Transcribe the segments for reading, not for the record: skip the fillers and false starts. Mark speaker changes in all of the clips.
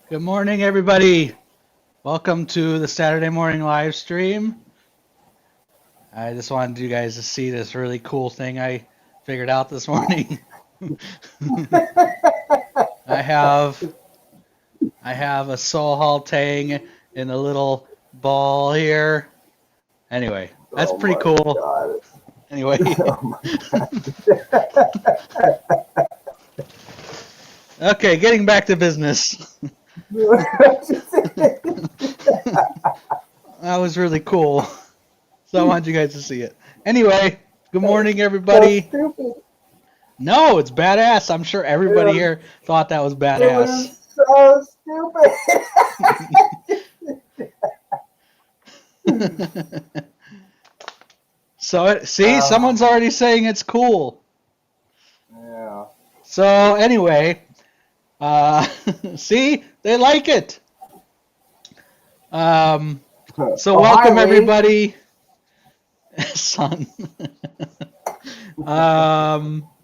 Speaker 1: Good morning, everybody. Welcome to the Saturday morning live stream. I just wanted you guys to see this really cool thing I figured out this morning. I have I have a soul tang in a little ball here. Anyway, that's
Speaker 2: Oh
Speaker 1: pretty
Speaker 2: my
Speaker 1: cool.
Speaker 2: god.
Speaker 1: Anyway,
Speaker 2: Oh my
Speaker 1: okay, getting back to business.
Speaker 2: god.
Speaker 1: That was really cool. So I wanted you guys to see it. Anyway, good morning,
Speaker 2: So
Speaker 1: everybody.
Speaker 2: stupid.
Speaker 1: No, it's badass. I'm sure
Speaker 2: It
Speaker 1: everybody
Speaker 2: was,
Speaker 1: here thought that was
Speaker 2: it
Speaker 1: badass.
Speaker 2: was so stupid.
Speaker 1: So, see,
Speaker 2: uh,
Speaker 1: someone's already saying it's cool.
Speaker 2: yeah.
Speaker 1: So, anyway, uh, see, they like it. Um, so,
Speaker 2: Oh, hi,
Speaker 1: welcome,
Speaker 2: Reef.
Speaker 1: everybody. Son.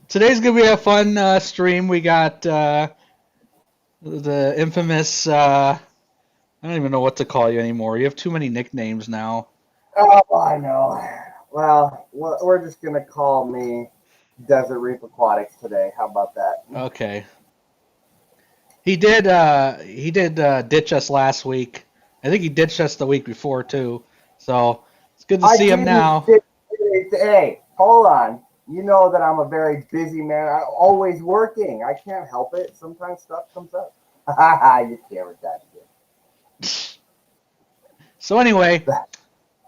Speaker 1: Today's going to be a fun stream. We got the infamous, I don't even know what to call you anymore. You have too many nicknames now.
Speaker 2: Oh, I know. Well, we're just going to call me Desert Reef Aquatics today. How about that?
Speaker 1: Okay. He did ditch us last week. I think he ditched us the week before too. So it's good to
Speaker 2: I
Speaker 1: see him
Speaker 2: didn't.
Speaker 1: now.
Speaker 2: Hey, hold on. You know that I'm a very busy man. I'm always working. I can't help it. Sometimes stuff comes up. You can't with that shit.
Speaker 1: So anyway,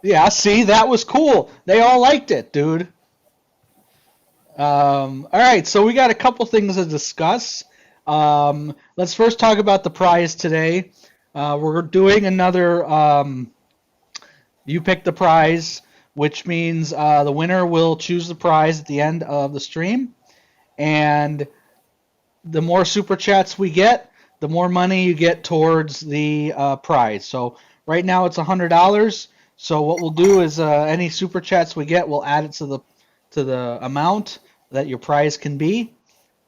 Speaker 1: yeah, see, that was cool. They all liked it, dude. All right, so we got a couple things to discuss. Let's first talk about the prize today. We're doing another you pick the prize, which means the winner will choose the prize at the end of the stream. And the more super chats we get, the more money you get towards the prize. So right now it's $100. So what we'll do is any super chats we get, we'll add it to the amount that your prize can be,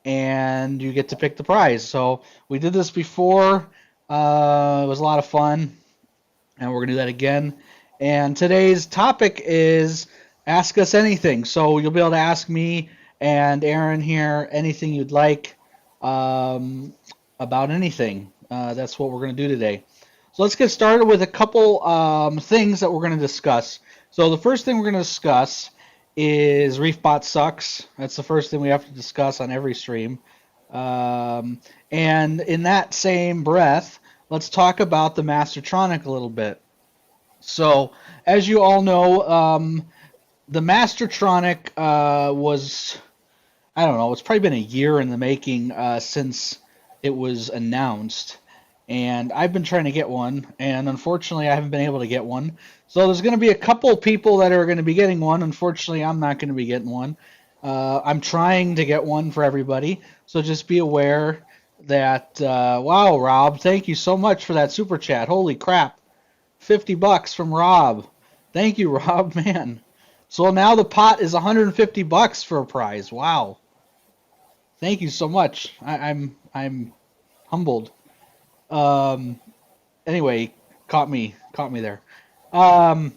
Speaker 1: and you get to pick the prize. So we did this before. It was a lot of fun, and we're gonna do that again. And today's topic is ask us anything. So you'll be able to ask me and Aaron here anything you'd like um, about anything. That's what we're going to do today. So let's get started with a couple things that we're going to discuss. So the first thing we're going to discuss is ReefBot sucks. That's the first thing we have to discuss on every stream. And in that same breath, let's talk about the Mastertronic a little bit. So, as you all know, the Mastertronic was, I don't know, it's probably been a year in the making since it was announced. And I've been trying to get one, and unfortunately, I haven't been able to get one. So, there's going to be a couple people that are going to be getting one. Unfortunately, I'm not going to be getting one. I'm trying to get one for everybody. So, just be aware that, wow, Rob, thank you so much for that super chat. Holy crap. $50 from Rob. Thank you, Rob, man. So now the pot is $150 for a prize. Wow. Thank you so much. I'm humbled. Um anyway, caught me there. Um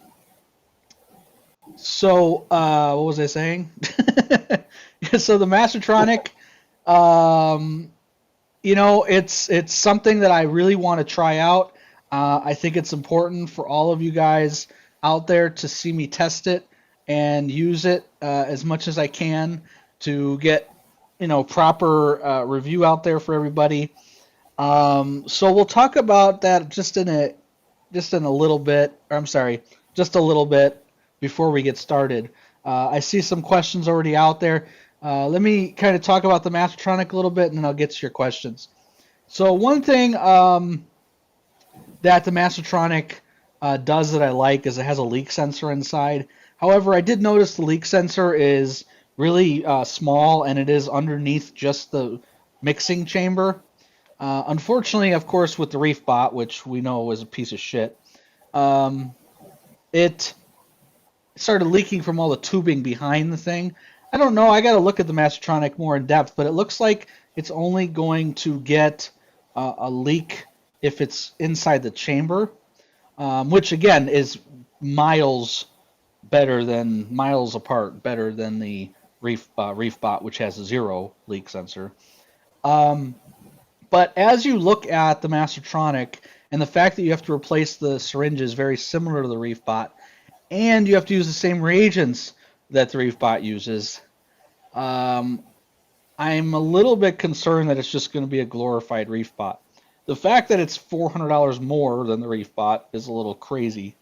Speaker 1: what was I saying? So the Mastertronic, um it's something that I really want to try out. I think it's important for all of you guys out there to see me test it and use it as much as I can to get proper review out there for everybody. So we'll talk about that just in a little bit. Or I'm sorry, just a little bit before we get started. I see some questions already out there. Let me kind of talk about the Mastertronic a little bit, and then I'll get to your questions. So one thing that the Mastertronic does that I like is it has a leak sensor inside. However, I did notice the leak sensor is really small, and it is underneath just the mixing chamber. Unfortunately, of course, with the Reef bot, which we know is a piece of shit, um, it started leaking from all the tubing behind the thing. I don't know. I got to look at the Mastertronic more in depth, but it looks like it's only going to get a leak if it's inside the chamber, which again is miles apart better than the Reef bot, which has a 0 leak sensor. Um, but as you look at the Mastertronic and the fact that you have to replace the syringes very similar to the Reef bot, and you have to use the same reagents that the Reef bot uses, um, I'm a little bit concerned that it's just going to be a glorified Reef bot. The fact that it's $400 more than the Reef bot is a little crazy.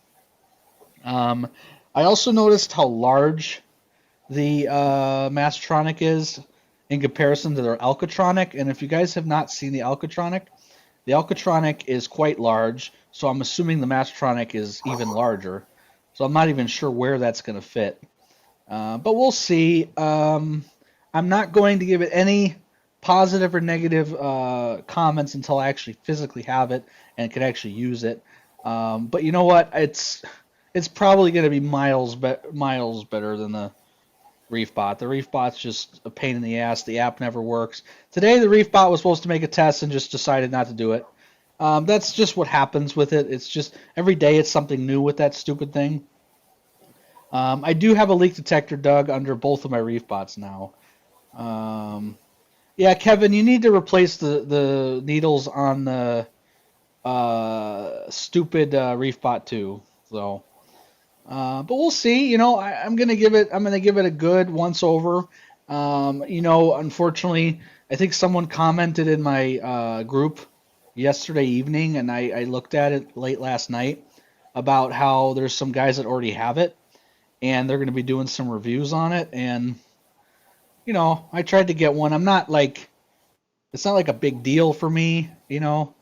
Speaker 1: I also noticed how large the Mastertronic is in comparison to their Alcatronic. And if you guys have not seen the Alcatronic is quite large. So I'm assuming the Mastertronic is even larger. So I'm not even sure where that's going to fit. But we'll see. I'm not going to give it any positive or negative comments until I actually physically have it and can actually use it. But you know what? It's probably going to be miles better than the Reef bot. The Reef bot's just a pain in the ass. The app never works. Today the Reef bot was supposed to make a test and just decided not to do it. That's just what happens with it. It's just every day it's something new with that stupid thing. I do have a leak detector, Doug, under both of my Reef bots now. Yeah, Kevin, you need to replace the needles on the stupid Reef bot too. So, but we'll see. You know, I'm gonna give it a good once over. You know, unfortunately, I think someone commented in my group yesterday evening, and I looked at it late last night about how there's some guys that already have it, and they're going to be doing some reviews on it. And you know, I tried to get one. I'm not like it's not like a big deal for me, you know,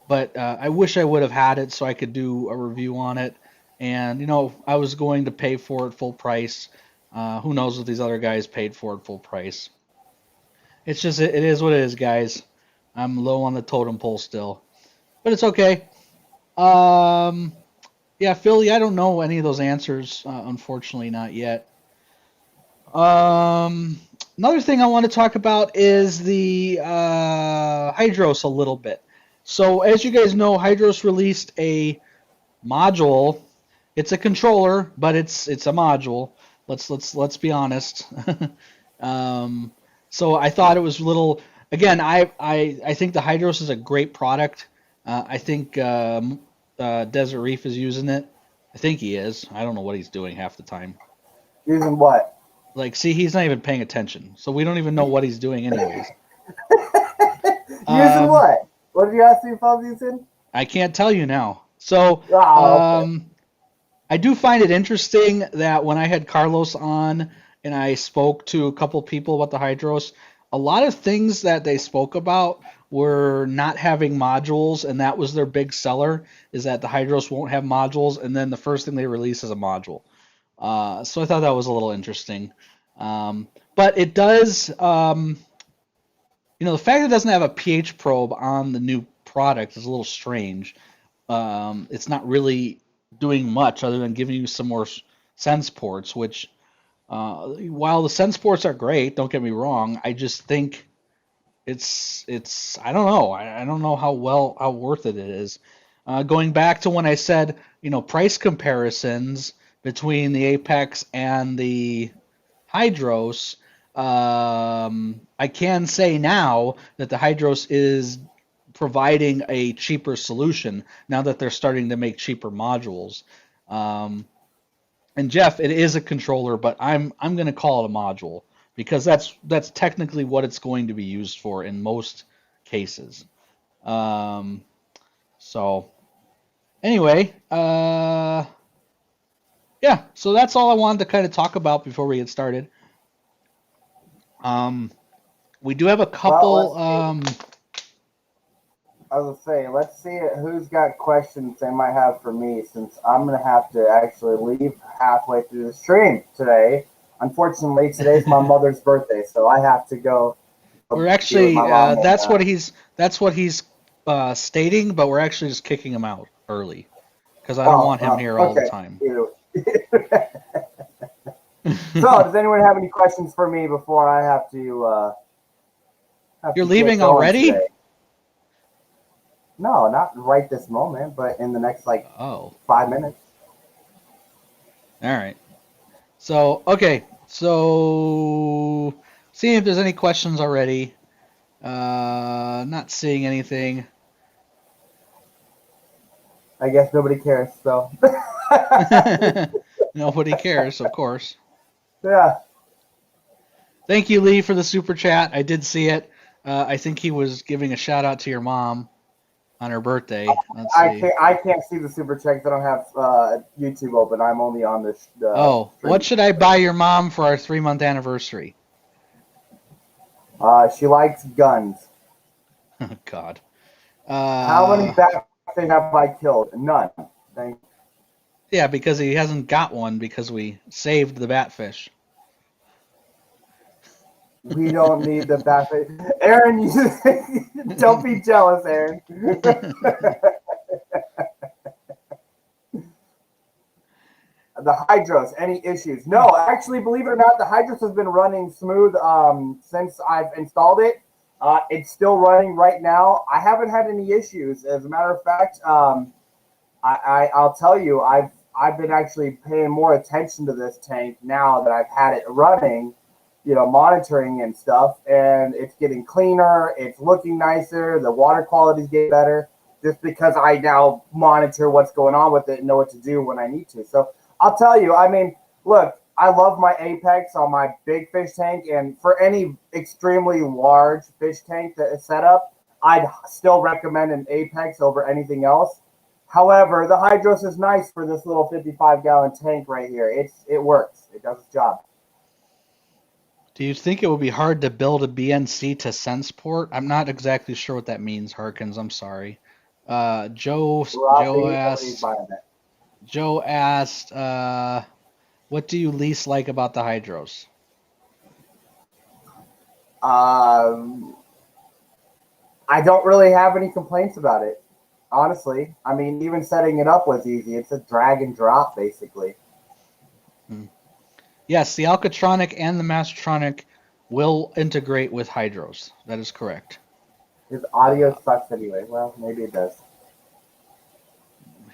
Speaker 1: but I wish I would have had it so I could do a review on it. And you know, I was going to pay for it full price. Who knows if these other guys paid for it full price? It's just it is what it is, guys. I'm low on the totem pole still, but it's okay. Um, yeah, Philly, I don't know any of those answers. Unfortunately, not yet. Another thing I want to talk about is the Hydros a little bit. So as you guys know, Hydros released a module. It's a controller, but it's a module. Let's be honest. um, so I thought it was a little. Again, I think the Hydros is a great product. I think Desert Reef is using it. I think he is. I don't know what he's doing half the time.
Speaker 2: Using what?
Speaker 1: Like, see, he's not even paying attention, so we don't even know what he's doing anyways.
Speaker 2: Using what? What did you ask me if I was using?
Speaker 1: I can't tell you now. So,
Speaker 2: Okay.
Speaker 1: I do find it interesting that when I had Carlos on and I spoke to a couple people about the Hydros, a lot of things that they spoke about were not having modules, and that was their big seller, is that the Hydros won't have modules, and then the first thing they release is a module. So I thought that was a little interesting. But it does, you know, the fact that it doesn't have a pH probe on the new product is a little strange. It's not really doing much other than giving you some more sense ports, which, while the sense ports are great, don't get me wrong, I just think it's I don't know. I don't know how worth it is. Going back to when I said, you know, price comparisons between the Apex and the Hydros, I can say now that the Hydros is providing a cheaper solution now that they're starting to make cheaper modules. And Jeff, it is a controller, but I'm going to call it a module because that's technically what it's going to be used for in most cases. So anyway, yeah, so that's all I wanted to kind of talk about before we get started. We do have a couple.
Speaker 2: I was gonna say, let's see who's got questions they might have for me, since I'm gonna have to actually leave halfway through the stream today. Unfortunately, today's my mother's birthday, so I have to go.
Speaker 1: We're actually that's what he's stating, but we're actually just kicking him out early because I don't want him here all the time.
Speaker 2: So, does anyone have any questions for me before I have to?
Speaker 1: You're leaving already?
Speaker 2: Today? No, not right this moment, but in the next like
Speaker 1: Oh,
Speaker 2: 5 minutes.
Speaker 1: all right. So, okay. So, seeing if there's any questions already. Not seeing anything.
Speaker 2: I guess nobody cares. So.
Speaker 1: Nobody cares, of course.
Speaker 2: Yeah.
Speaker 1: Thank you, Lee, for the super chat. I did see it. I think he was giving a shout out to your mom on her birthday. Let's see.
Speaker 2: I can't see the super checks. I don't have YouTube open. I'm only on the
Speaker 1: Oh, what
Speaker 2: stream.
Speaker 1: should I buy your mom for our 3-month anniversary?
Speaker 2: She likes guns.
Speaker 1: Oh, God.
Speaker 2: How many batfish have I killed? None. Thank.
Speaker 1: Yeah, because he hasn't got one because we saved the batfish.
Speaker 2: We don't need the batfish. Aaron, you don't be jealous, Aaron. The hydros, any issues? No, actually, believe it or not, the hydros has been running smooth since I've installed it. It's still running right now. I haven't had any issues. As a matter of fact, I'll tell you, I've been actually paying more attention to this tank now that I've had it running, monitoring and stuff, and it's getting cleaner. It's looking nicer. The water quality's getting better just because I now monitor what's going on with it and know what to do when I need to. So I'll tell you, I mean, look, I love my Apex on my big fish tank, and for any extremely large fish tank that is set up, I'd still recommend an Apex over anything else. However, the Hydros is nice for this little 55-gallon tank right here. It works. It does its job.
Speaker 1: Do you think it would be hard to build a BNC to sense port? I'm not exactly sure what that means, Harkins. I'm sorry. Joe asked. Joe asked, what do you least like about the hydros?
Speaker 2: I don't really have any complaints about it, honestly. I mean, even setting it up was easy. It's a drag and drop, basically.
Speaker 1: Yes, the Alcatronic and the Mastertronic will integrate with hydros. That is correct.
Speaker 2: His audio sucks anyway. Well, maybe it does.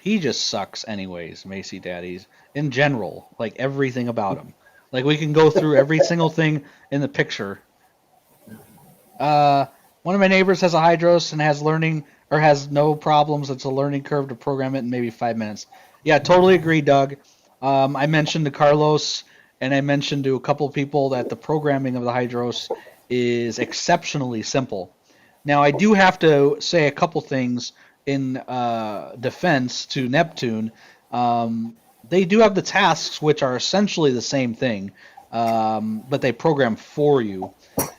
Speaker 1: He just sucks anyways, Macy Daddies. In general, like everything about him. Like we can go through every single thing in the picture. One of my neighbors has a hydros and has no problems. It's a learning curve to program it in maybe 5 minutes. Yeah, totally agree, Doug. I mentioned to Carlos and I mentioned to a couple of people that the programming of the hydros is exceptionally simple. Now, I do have to say a couple things in defense to Neptune. They do have the tasks, which are essentially the same thing, but they program for you.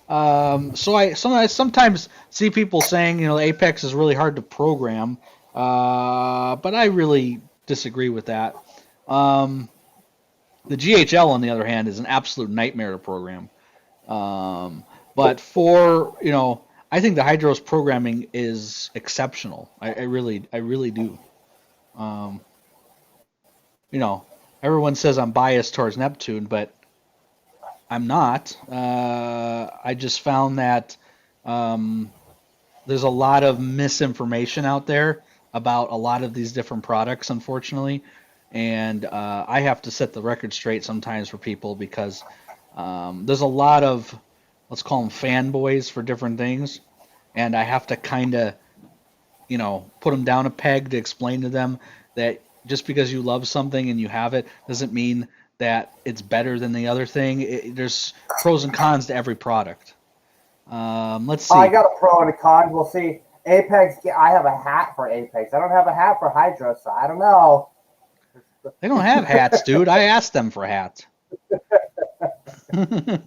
Speaker 1: So I sometimes see people saying, Apex is really hard to program, but I really disagree with that. The GHL, on the other hand, is an absolute nightmare to program. But I think the Hydros programming is exceptional. I really do. Everyone says I'm biased towards Neptune, but I'm not. I just found that there's a lot of misinformation out there about a lot of these different products, unfortunately. And I have to set the record straight sometimes for people because there's a lot of, let's call them fanboys for different things. And I have to kind of, put them down a peg to explain to them that just because you love something and you have it doesn't mean that it's better than the other thing. There's pros and cons to every product. Let's see.
Speaker 2: I got a pro and a con. We'll see. Apex, I have a hat for Apex. I don't have a hat for Hydro, so I don't know.
Speaker 1: They don't have hats, dude. I asked them for hats.
Speaker 2: Yeah,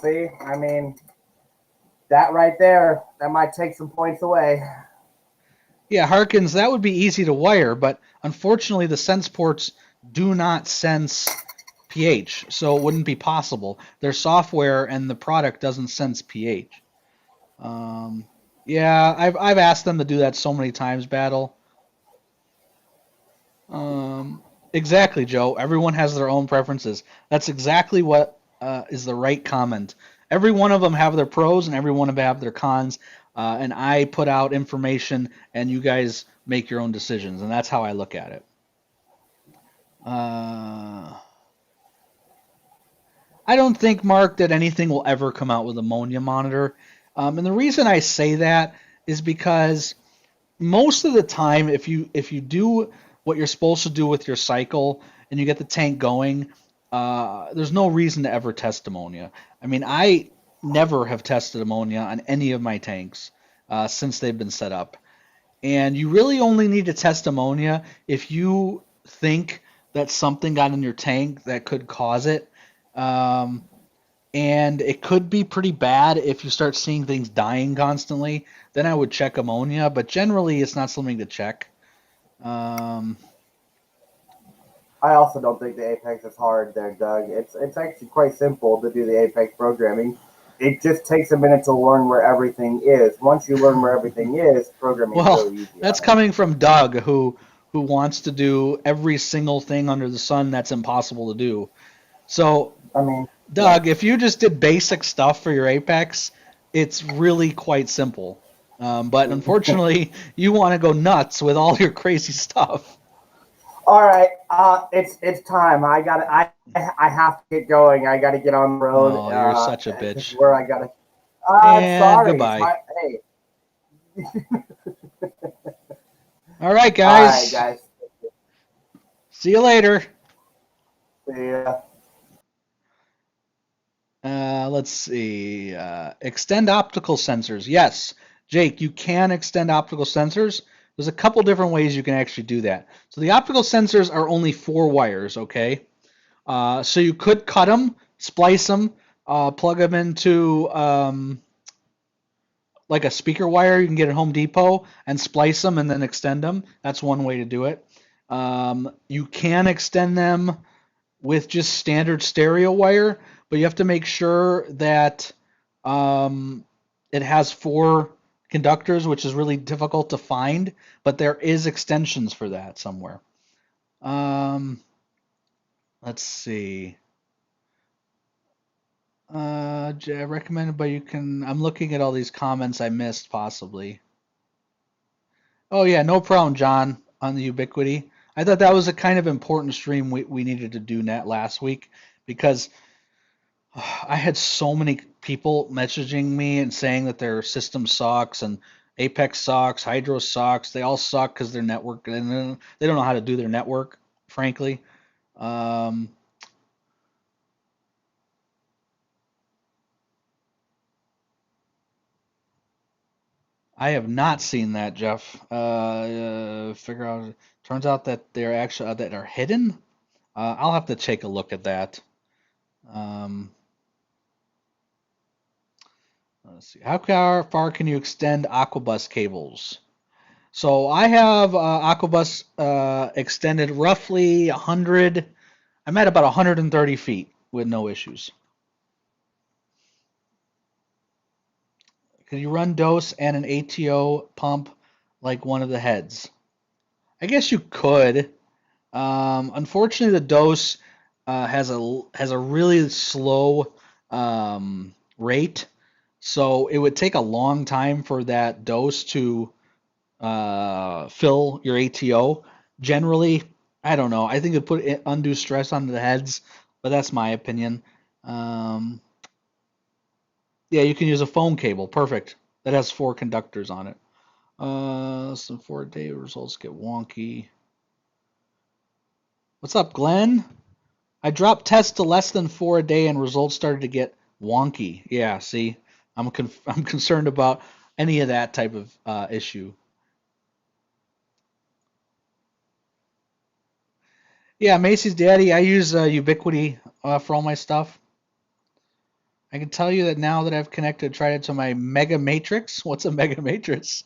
Speaker 2: see? I mean, that right there, that might take some points away.
Speaker 1: Yeah, Harkins, that would be easy to wire, but unfortunately the sense ports do not sense pH, so it wouldn't be possible. Their software and the product doesn't sense pH. Yeah, I've asked them to do that so many times, Battle. Exactly, Joe. Everyone has their own preferences. That's exactly what is the right comment. Every one of them have their pros and every one of them have their cons. and I put out information, and you guys make your own decisions, and that's how I look at it. I don't think, Mark, that anything will ever come out with ammonia monitor. And the reason I say that is because most of the time, if you do what you're supposed to do with your cycle and you get the tank going, there's no reason to ever test ammonia. I mean, I never have tested ammonia on any of my tanks since they've been set up. And you really only need to test ammonia if you think that something got in your tank that could cause it. Um, and it could be pretty bad if you start seeing things dying constantly. Then I would check ammonia, but generally it's not something to check. Um,
Speaker 2: I also don't think the Apex is hard there, Doug. It's actually quite simple to do the Apex programming. It just takes a minute to learn where everything is. Once you learn where everything is, programming is
Speaker 1: well,
Speaker 2: really easy
Speaker 1: that's
Speaker 2: on it.
Speaker 1: coming from Doug, who wants to do every single thing under the sun that's impossible to do. So,
Speaker 2: I mean, yeah.
Speaker 1: Doug, if you just did basic stuff for your Apex, it's really quite simple. But unfortunately, you want to go nuts with all your crazy stuff.
Speaker 2: All right, it's time. I have to get going. I got to get on the road.
Speaker 1: Oh, you're such a
Speaker 2: Because
Speaker 1: bitch.
Speaker 2: where I got to.
Speaker 1: And
Speaker 2: Sorry. It's
Speaker 1: goodbye.
Speaker 2: my hey.
Speaker 1: All right,
Speaker 2: All right,
Speaker 1: guys.
Speaker 2: guys.
Speaker 1: See you later.
Speaker 2: See ya.
Speaker 1: Let's see. Extend optical sensors. Yes, Jake, you can extend optical sensors. There's a couple different ways you can actually do that. So the optical sensors are only 4 wires, okay? So you could cut them, splice them, plug them into like a speaker wire you can get at Home Depot and splice them and then extend them. That's one way to do it. You can extend them with just standard stereo wire, but you have to make sure that it has 4 conductors, which is really difficult to find, but there is extensions for that somewhere. Um, let's see. Recommended, but you can. I'm looking at all these comments I missed possibly. Oh yeah, no problem, John, on the Ubiquity. I thought that was a kind of important stream we needed to do net last week because I had so many people messaging me and saying that their system sucks and Apex sucks, Hydro sucks. They all suck because their network and they don't know how to do their network, frankly. Um, I have not seen that, Jeff. Figure out. Turns out that they're actually that are hidden. I'll have to take a look at that. Um, let's see. How far can you extend Aquabus cables? So I have Aquabus extended roughly 100. I'm at about 130 feet with no issues. Can you run dose and an ATO pump like one of the heads? I guess you could. Unfortunately, the dose has a really slow rate, so it would take a long time for that dose to fill your ATO. Generally, I don't know. I think it put undue stress on the heads, but that's my opinion. Um, yeah, you can use a phone cable. Perfect. That has 4 conductors on it. Some 4-day results get wonky. What's up, Glenn? I dropped tests to less than 4 a day and results started to get wonky. Yeah, see, I'm concerned about any of that type of issue. Yeah, Macy's Daddy, I use Ubiquity for all my stuff. I can tell you that now that I've tried it to my Mega Matrix. What's a Mega Matrix?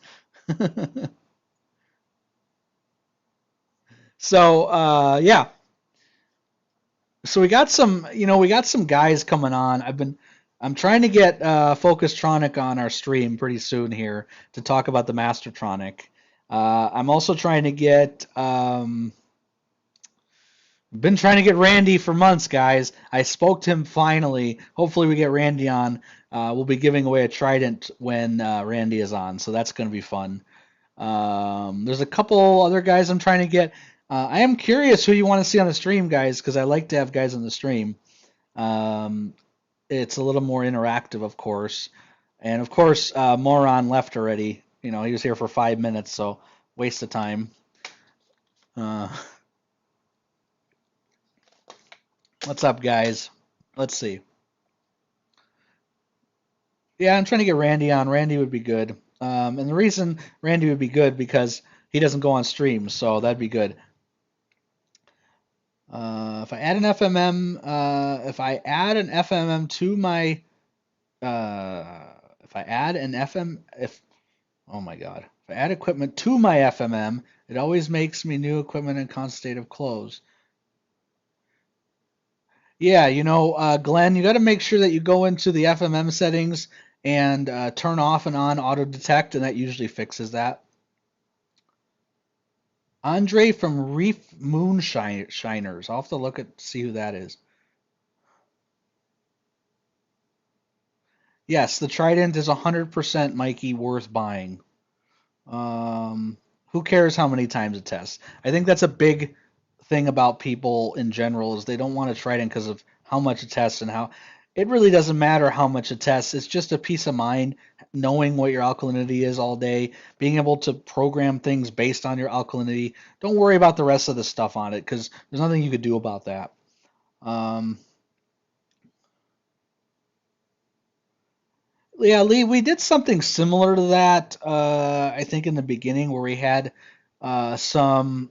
Speaker 1: So yeah, so we got some guys coming on. I'm trying to get Focustronic on our stream pretty soon here to talk about the Mastertronic. I'm also trying to get Been trying to get Randy for months, guys. I spoke to him finally. Hopefully, we get Randy on. We'll be giving away a trident when Randy is on, so that's going to be fun. There's a couple other guys I'm trying to get. I am curious who you want to see on the stream, guys, because I like to have guys on the stream. Um, it's a little more interactive, of course. And of course, Moron left already. You know, he was here for 5 minutes, so waste of time. Uh, what's up, guys? Let's see. Yeah, I'm trying to get Randy on. Randy would be good. And the reason Randy would be good because he doesn't go on streams, so that'd be good. If I add an FMM to my, if I add an FM, if oh my God, if I add equipment to my FMM, it always makes me new equipment in constant state of close. Yeah, Glenn, you got to make sure that you go into the FMM settings and turn off and on auto detect, and that usually fixes that. Andre from Reef Moonshiners. I'll have to look at see who that is. Yes, the Trident is 100% Mikey worth buying. Who cares how many times it tests? I think that's a big thing about people in general is they don't want to Trident because of how much it tests and how it really doesn't matter how much it tests. It's just a peace of mind knowing what your alkalinity is all day, being able to program things based on your alkalinity. Don't worry about the rest of the stuff on it because there's nothing you could do about that. Yeah, Lee, we did something similar to that, I think in the beginning where we had some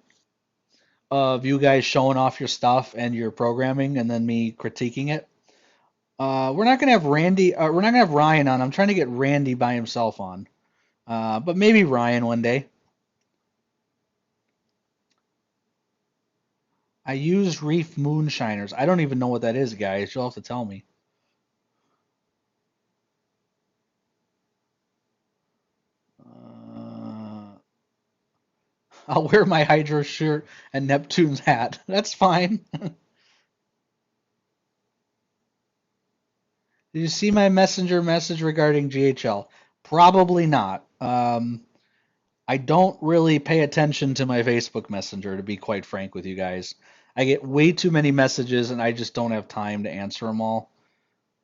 Speaker 1: of you guys showing off your stuff and your programming and then me critiquing it. We're not gonna have Randy, we're not gonna have Ryan on. I'm trying to get Randy by himself on. But maybe Ryan one day. I use Reef Moonshiners. I don't even know what that is, guys. You'll have to tell me. Uh, I'll wear my Hydro shirt and Neptune's hat. That's fine. Did you see my messenger message regarding GHL? Probably not. I don't really pay attention to my Facebook Messenger, to be quite frank with you guys. I get way too many messages and I just don't have time to answer them all.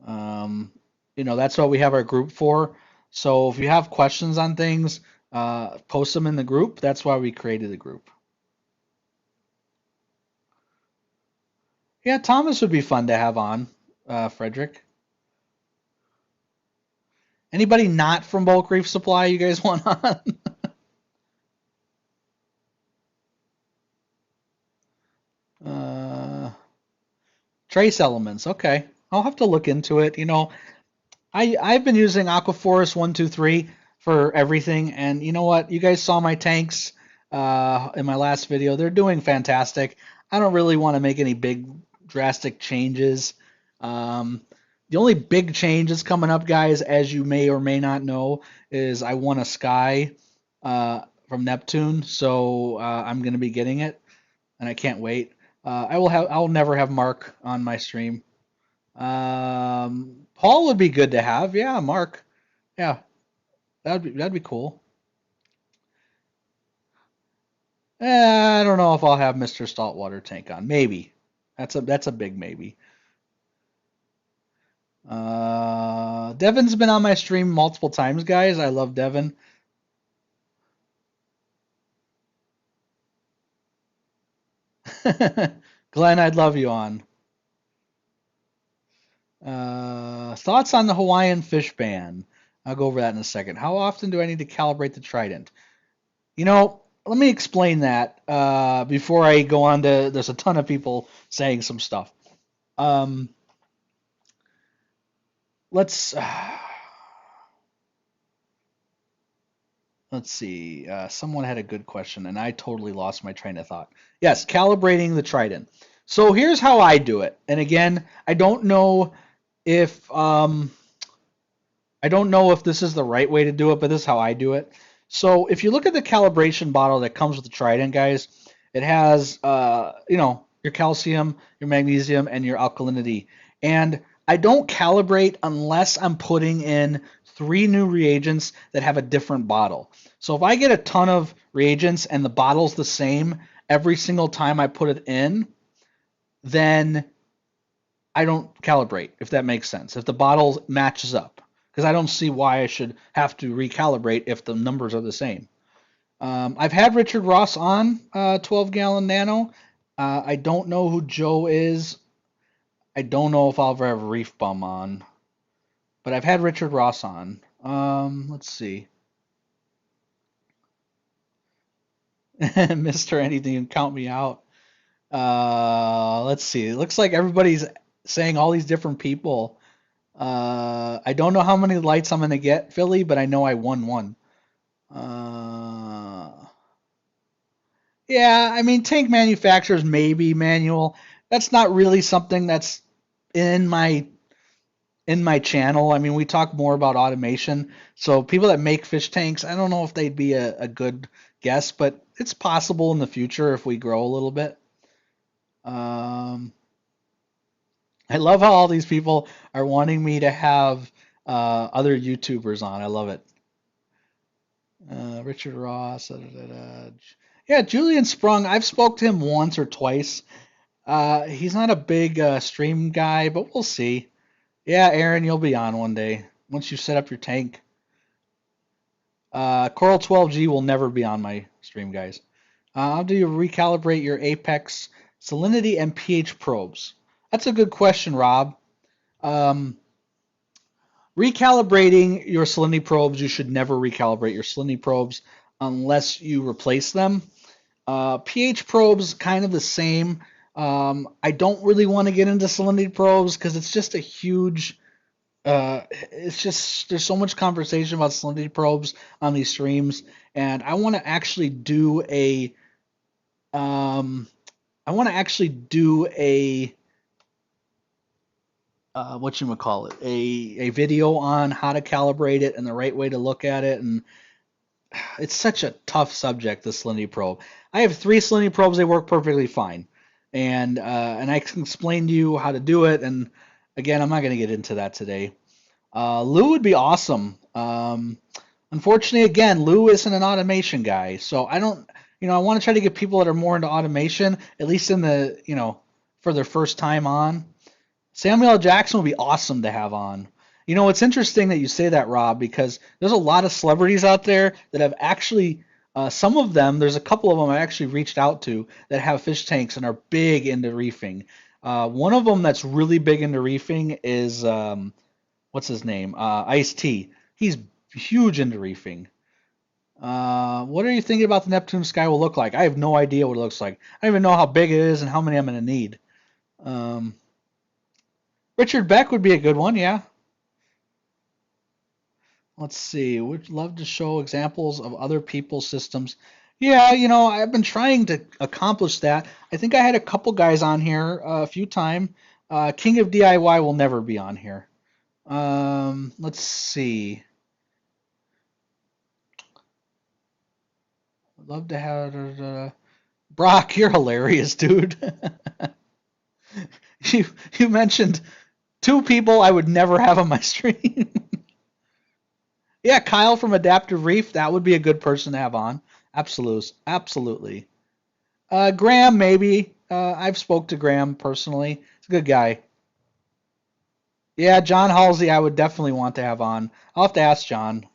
Speaker 1: Um, that's what we have our group for. So if you have questions on things, post them in the group. That's why we created the group. Yeah, Thomas would be fun to have on, Frederick. Anybody not from Bulk Reef Supply you guys want on? Trace elements. Okay. I'll have to look into it. I've been using Aquaforest 123 for everything, and you know what? You guys saw my tanks in my last video. They're doing fantastic. I don't really want to make any big drastic changes. The only big change that's coming up, guys, as you may or may not know, is I won a Sky from Neptune, so I'm going to be getting it, and I can't wait. I'll never have Mark on my stream. Paul would be good to have. Yeah, Mark. Yeah, that'd be cool. I don't know if I'll have Mr. Saltwater Tank on. Maybe. That's a big maybe. Devin's been on my stream multiple times, guys. I love Devin. Glenn, I'd love you on. Thoughts on the Hawaiian fish ban? I'll go over that in a second. How often do I need to calibrate the Trident? Let me explain that before I go on to. There's a ton of people saying some stuff. Let's see. Someone had a good question, and I totally lost my train of thought. Yes, calibrating the Trident. So here's how I do it. And again, I don't know if this is the right way to do it, but this is how I do it. So if you look at the calibration bottle that comes with the Trident, guys, it has, your your calcium, your magnesium, and your alkalinity. And I don't calibrate unless I'm putting in 3 new reagents that have a different bottle. So if I get a ton of reagents and the bottle's the same every single time I put it in, then I don't calibrate, if that makes sense. If the bottle matches up, because I don't see why I should have to recalibrate if the numbers are the same. I've had Richard Ross on 12-gallon nano. I don't know who Joe is. I don't know if I'll ever have Reef Bum on, but I've had Richard Ross on. Let's see. Mr. Anything, count me out. Let's see. It looks like everybody's saying all these different people. I don't know how many lights I'm gonna get, Philly, but I know I won one. Yeah, I mean, tank manufacturers maybe manual. That's not really something that's in my channel. I mean, we talk more about automation. So people that make fish tanks, I don't know if they'd be a good guess, but it's possible in the future if we grow a little bit. I love how all these people are wanting me to have other YouTubers on. I love it. Richard Ross. Yeah, Julian Sprung. I've spoke to him once or twice. He's not a big stream guy, but we'll see. Yeah, Aaron, you'll be on one day once you set up your tank. Coral 12G will never be on my stream, guys. How do you recalibrate your Apex salinity and pH probes? That's a good question, Rob. Recalibrating your salinity probes, you should never recalibrate your salinity probes unless you replace them. pH probes, kind of the same. I don't really want to get into salinity probes because it's just a huge. It's just there's so much conversation about salinity probes on these streams, and I want to actually do a. I want to actually do a a video on how to calibrate it and the right way to look at it, and it's such a tough subject, the salinity probe. I have 3 salinity probes; they work perfectly fine, and I can explain to you how to do it. And again, I'm not going to get into that today. Lou would be awesome. Unfortunately, again, Lou isn't an automation guy, so I don't. I want to try to get people that are more into automation, at least in the for their first time on. Samuel L. Jackson would be awesome to have on. It's interesting that you say that, Rob, because there's a lot of celebrities out there that have actually, some of them, there's a couple of them I actually reached out to that have fish tanks and are big into reefing. One of them that's really big into reefing is, what's his name? Ice-T. He's huge into reefing. What are you thinking about the Neptune sky will look like? I have no idea what it looks like. I don't even know how big it is and how many I'm going to need. Richard Beck would be a good one, yeah. Let's see. Would love to show examples of other people's systems. Yeah, I've been trying to accomplish that. I think I had a couple guys on here a few times. King of DIY will never be on here. Let's see. I'd love to have Brock. You're hilarious, dude. you mentioned 2 people I would never have on my stream. Yeah, Kyle from Adaptive Reef, that would be a good person to have on. Absolutely. Graham, maybe. I've spoke to Graham personally. He's a good guy. Yeah, John Halsey, I would definitely want to have on. I'll have to ask John.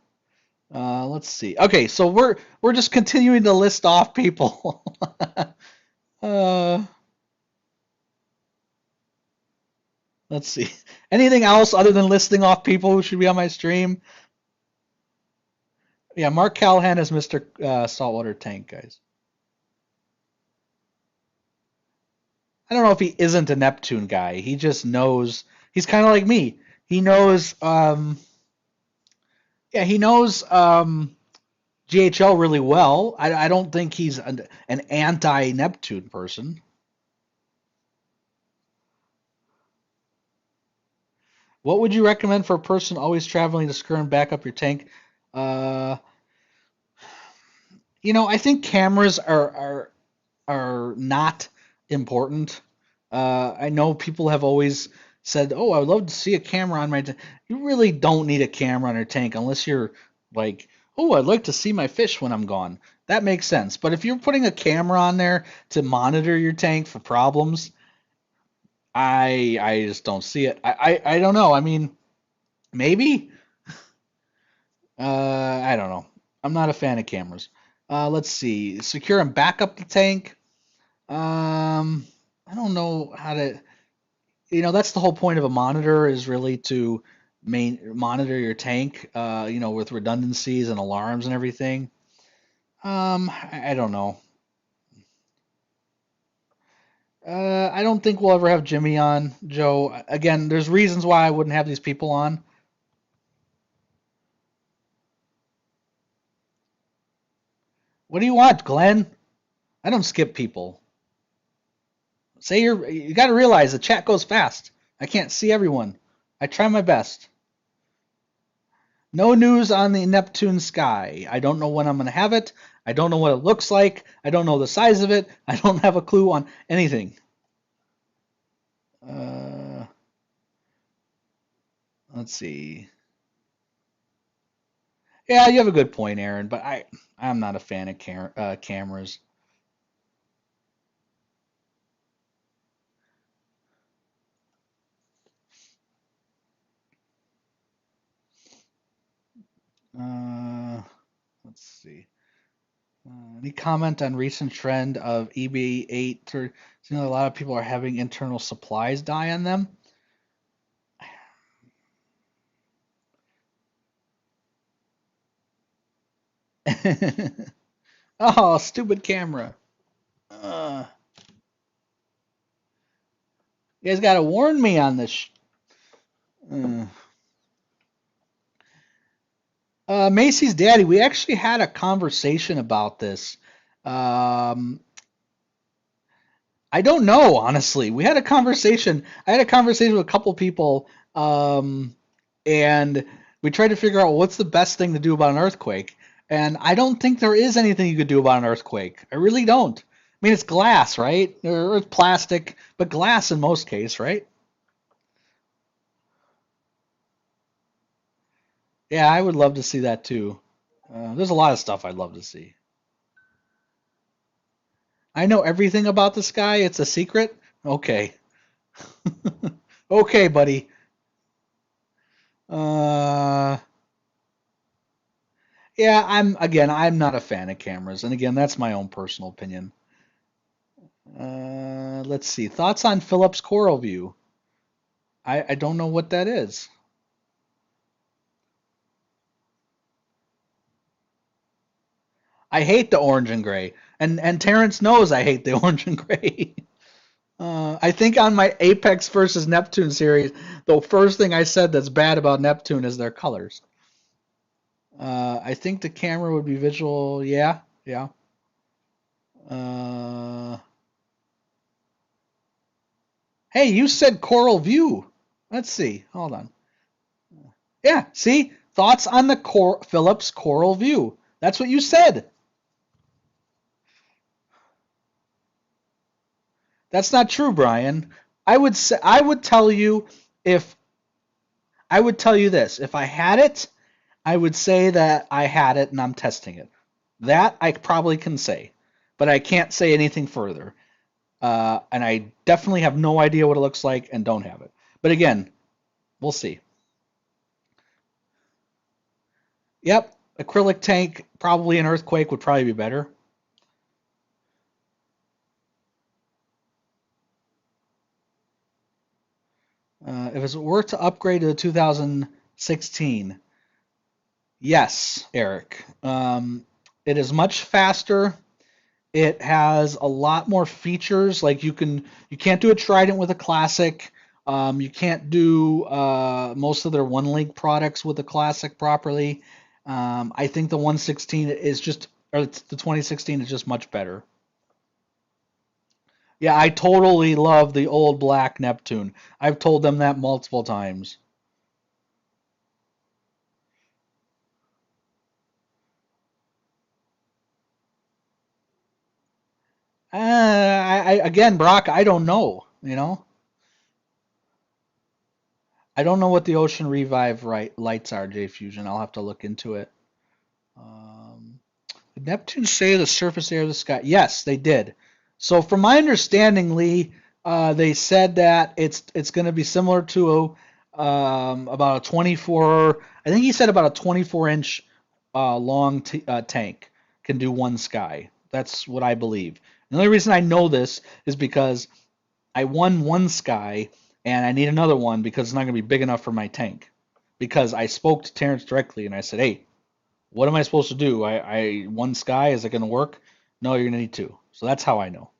Speaker 1: Let's see. Okay, so we're just continuing to list off people. Let's see. Anything else other than listing off people who should be on my stream? Yeah, Mark Callahan is Mr. Saltwater Tank, guys. I don't know if he isn't a Neptune guy. He just knows. He's kind of like me. He knows. Yeah, he knows GHL really well. I don't think he's an anti-Neptune person. What would you recommend for a person always traveling to screw and back up your tank? Uh, I think cameras are not important. I know people have always said, "Oh, I would love to see a camera on my tank." You really don't need a camera on your tank unless you're like, "Oh, I'd like to see my fish when I'm gone." That makes sense. But if you're putting a camera on there to monitor your tank for problems, I just don't see it. I don't know. I mean, maybe. I don't know. I'm not a fan of cameras. Let's see. Secure and back up the tank. I don't know how to. That's the whole point of a monitor is really to monitor your tank. With redundancies and alarms and everything. I don't know. I don't think we'll ever have Jimmy on, Joe. Again, there's reasons why I wouldn't have these people on. What do you want, Glenn? I don't skip people. You got to realize the chat goes fast. I can't see everyone. I try my best. No news on the Neptune sky. I don't know when I'm going to have it. I don't know what it looks like. I don't know the size of it. I don't have a clue on anything. Uh, let's see. Yeah, you have a good point, Aaron, but I'm not a fan of cameras. Uh, let's see. Any comment on recent trend of EB8? A lot of people are having internal supplies die on them. Oh, stupid camera. Uh, you guys got to warn me on this. Uh, Macy's daddy, we actually had a conversation about this. Um, I don't know, honestly. We had a conversation. I had a conversation with a couple people, and we tried to figure out what's the best thing to do about an earthquake. And I don't think there is anything you could do about an earthquake. I really don't. I mean, it's glass, right? Or it's plastic, but glass in most cases, right? Yeah, I would love to see that too. There's a lot of stuff I'd love to see. I know everything about the sky. It's a secret. Okay. Okay, buddy. Uh, yeah, I'm not a fan of cameras, and again, that's my own personal opinion. Let's see. Thoughts on Philips Coral View? I don't know what that is. I hate the orange and gray, and Terrence knows I hate the orange and gray. I think on my Apex versus Neptune series, the first thing I said that's bad about Neptune is their colors. I think the camera would be visual. Yeah, yeah. Uh, hey, you said Coral View. Let's see. Hold on. Yeah, see? Thoughts on the Philips Coral View. That's what you said. That's not true, Brian. I would tell you if I would tell you this. If I had it, I would say that I had it and I'm testing it. That I probably can say, but I can't say anything further. And I definitely have no idea what it looks like and don't have it. But again, we'll see. Yep, acrylic tank, probably an earthquake would probably be better. If it's worth to upgrade to the 2016, yes, Eric. It is much faster. It has a lot more features. Like you can't do a Trident with a Classic. You can't do most of their one link products with the Classic properly. I think the 116 is just, or the 2016 is just much better. Yeah, I totally love the old black Neptune. I've told them that multiple times. Again, Brock, I don't know. I don't know what the Ocean Revive lights are, J Fusion. I'll have to look into it. Um, did Neptune say the surface area of the sky? Yes, they did. So from my understanding, Lee, they said that it's going to be similar to about a 24. I think he said about a 24-inch long tank can do one sky. That's what I believe. The only reason I know this is because I won one sky and I need another one because it's not going to be big enough for my tank. Because I spoke to Terrence directly and I said, hey, what am I supposed to do? I one sky, is it going to work? No, you're going to need two. So that's how I know.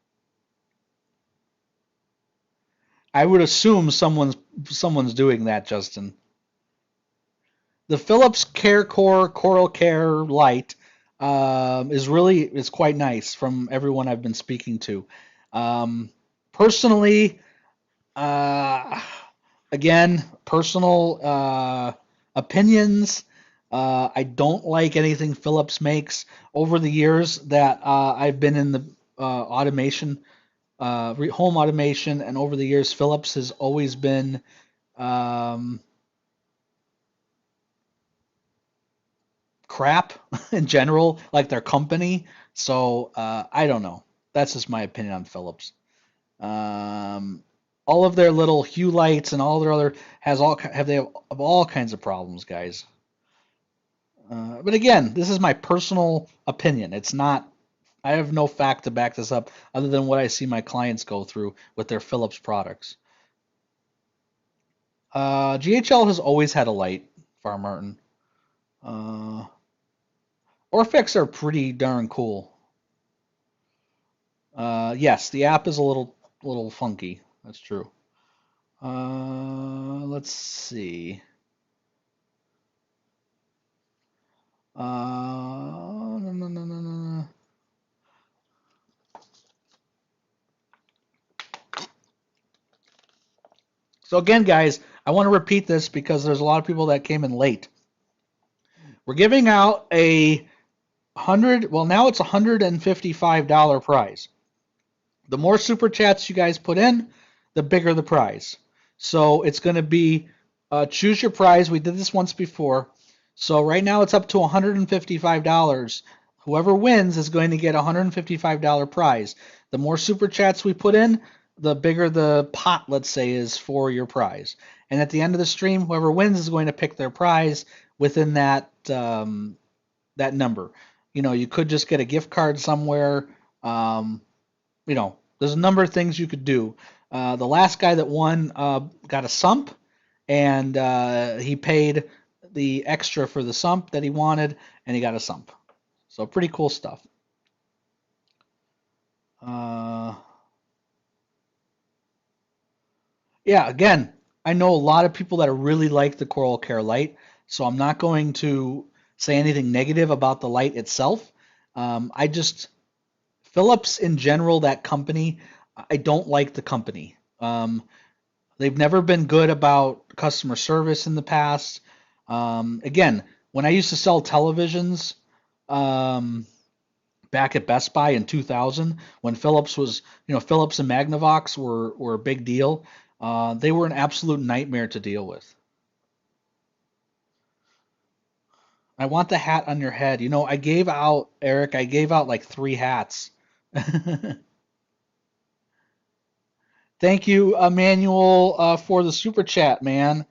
Speaker 1: I would assume someone's doing that, Justin. The Philips Care Core Coral Care Light is quite nice from everyone I've been speaking to. Personally, uh, again, personal opinions. I don't like anything Philips makes. Over the years that I've been in the automation, home automation, and over the years, Philips has always been um, crap in general, like their company. So I don't know. That's just my opinion on Philips. Um, all of their little hue lights and all their other have all kinds of problems, guys. But again, this is my personal opinion. It's not. I have no fact to back this up other than what I see my clients go through with their Philips products. GHL has always had a light, Farm Martin. Uh, Orfix are pretty darn cool. Yes, the app is a little funky. That's true. Let's see. No, no, no, no, no. So again, guys, I want to repeat this because there's a lot of people that came in late. We're giving out a now it's $155 prize. The more super chats you guys put in, the bigger the prize. So it's going to be choose your prize. We did this once before. So right now it's up to $155. Whoever wins is going to get a $155 prize. The more super chats we put in, the bigger the pot, let's say, is for your prize. And at the end of the stream, whoever wins is going to pick their prize within that number. You could just get a gift card somewhere. Um, there's a number of things you could do. The last guy that won got a sump, and he paid the extra for the sump that he wanted, and he got a sump. So pretty cool stuff. Uh, yeah, again, I know a lot of people that really like the Coral Care light, so I'm not going to say anything negative about the light itself. I just Philips in general, that company, I don't like the company. They've never been good about customer service in the past. Again, when I used to sell televisions um, back at Best Buy in 2000, when Philips and Magnavox were a big deal, they were an absolute nightmare to deal with. I want the hat on your head. Eric, I gave out like 3 hats. Thank you, Emmanuel, for the super chat, man.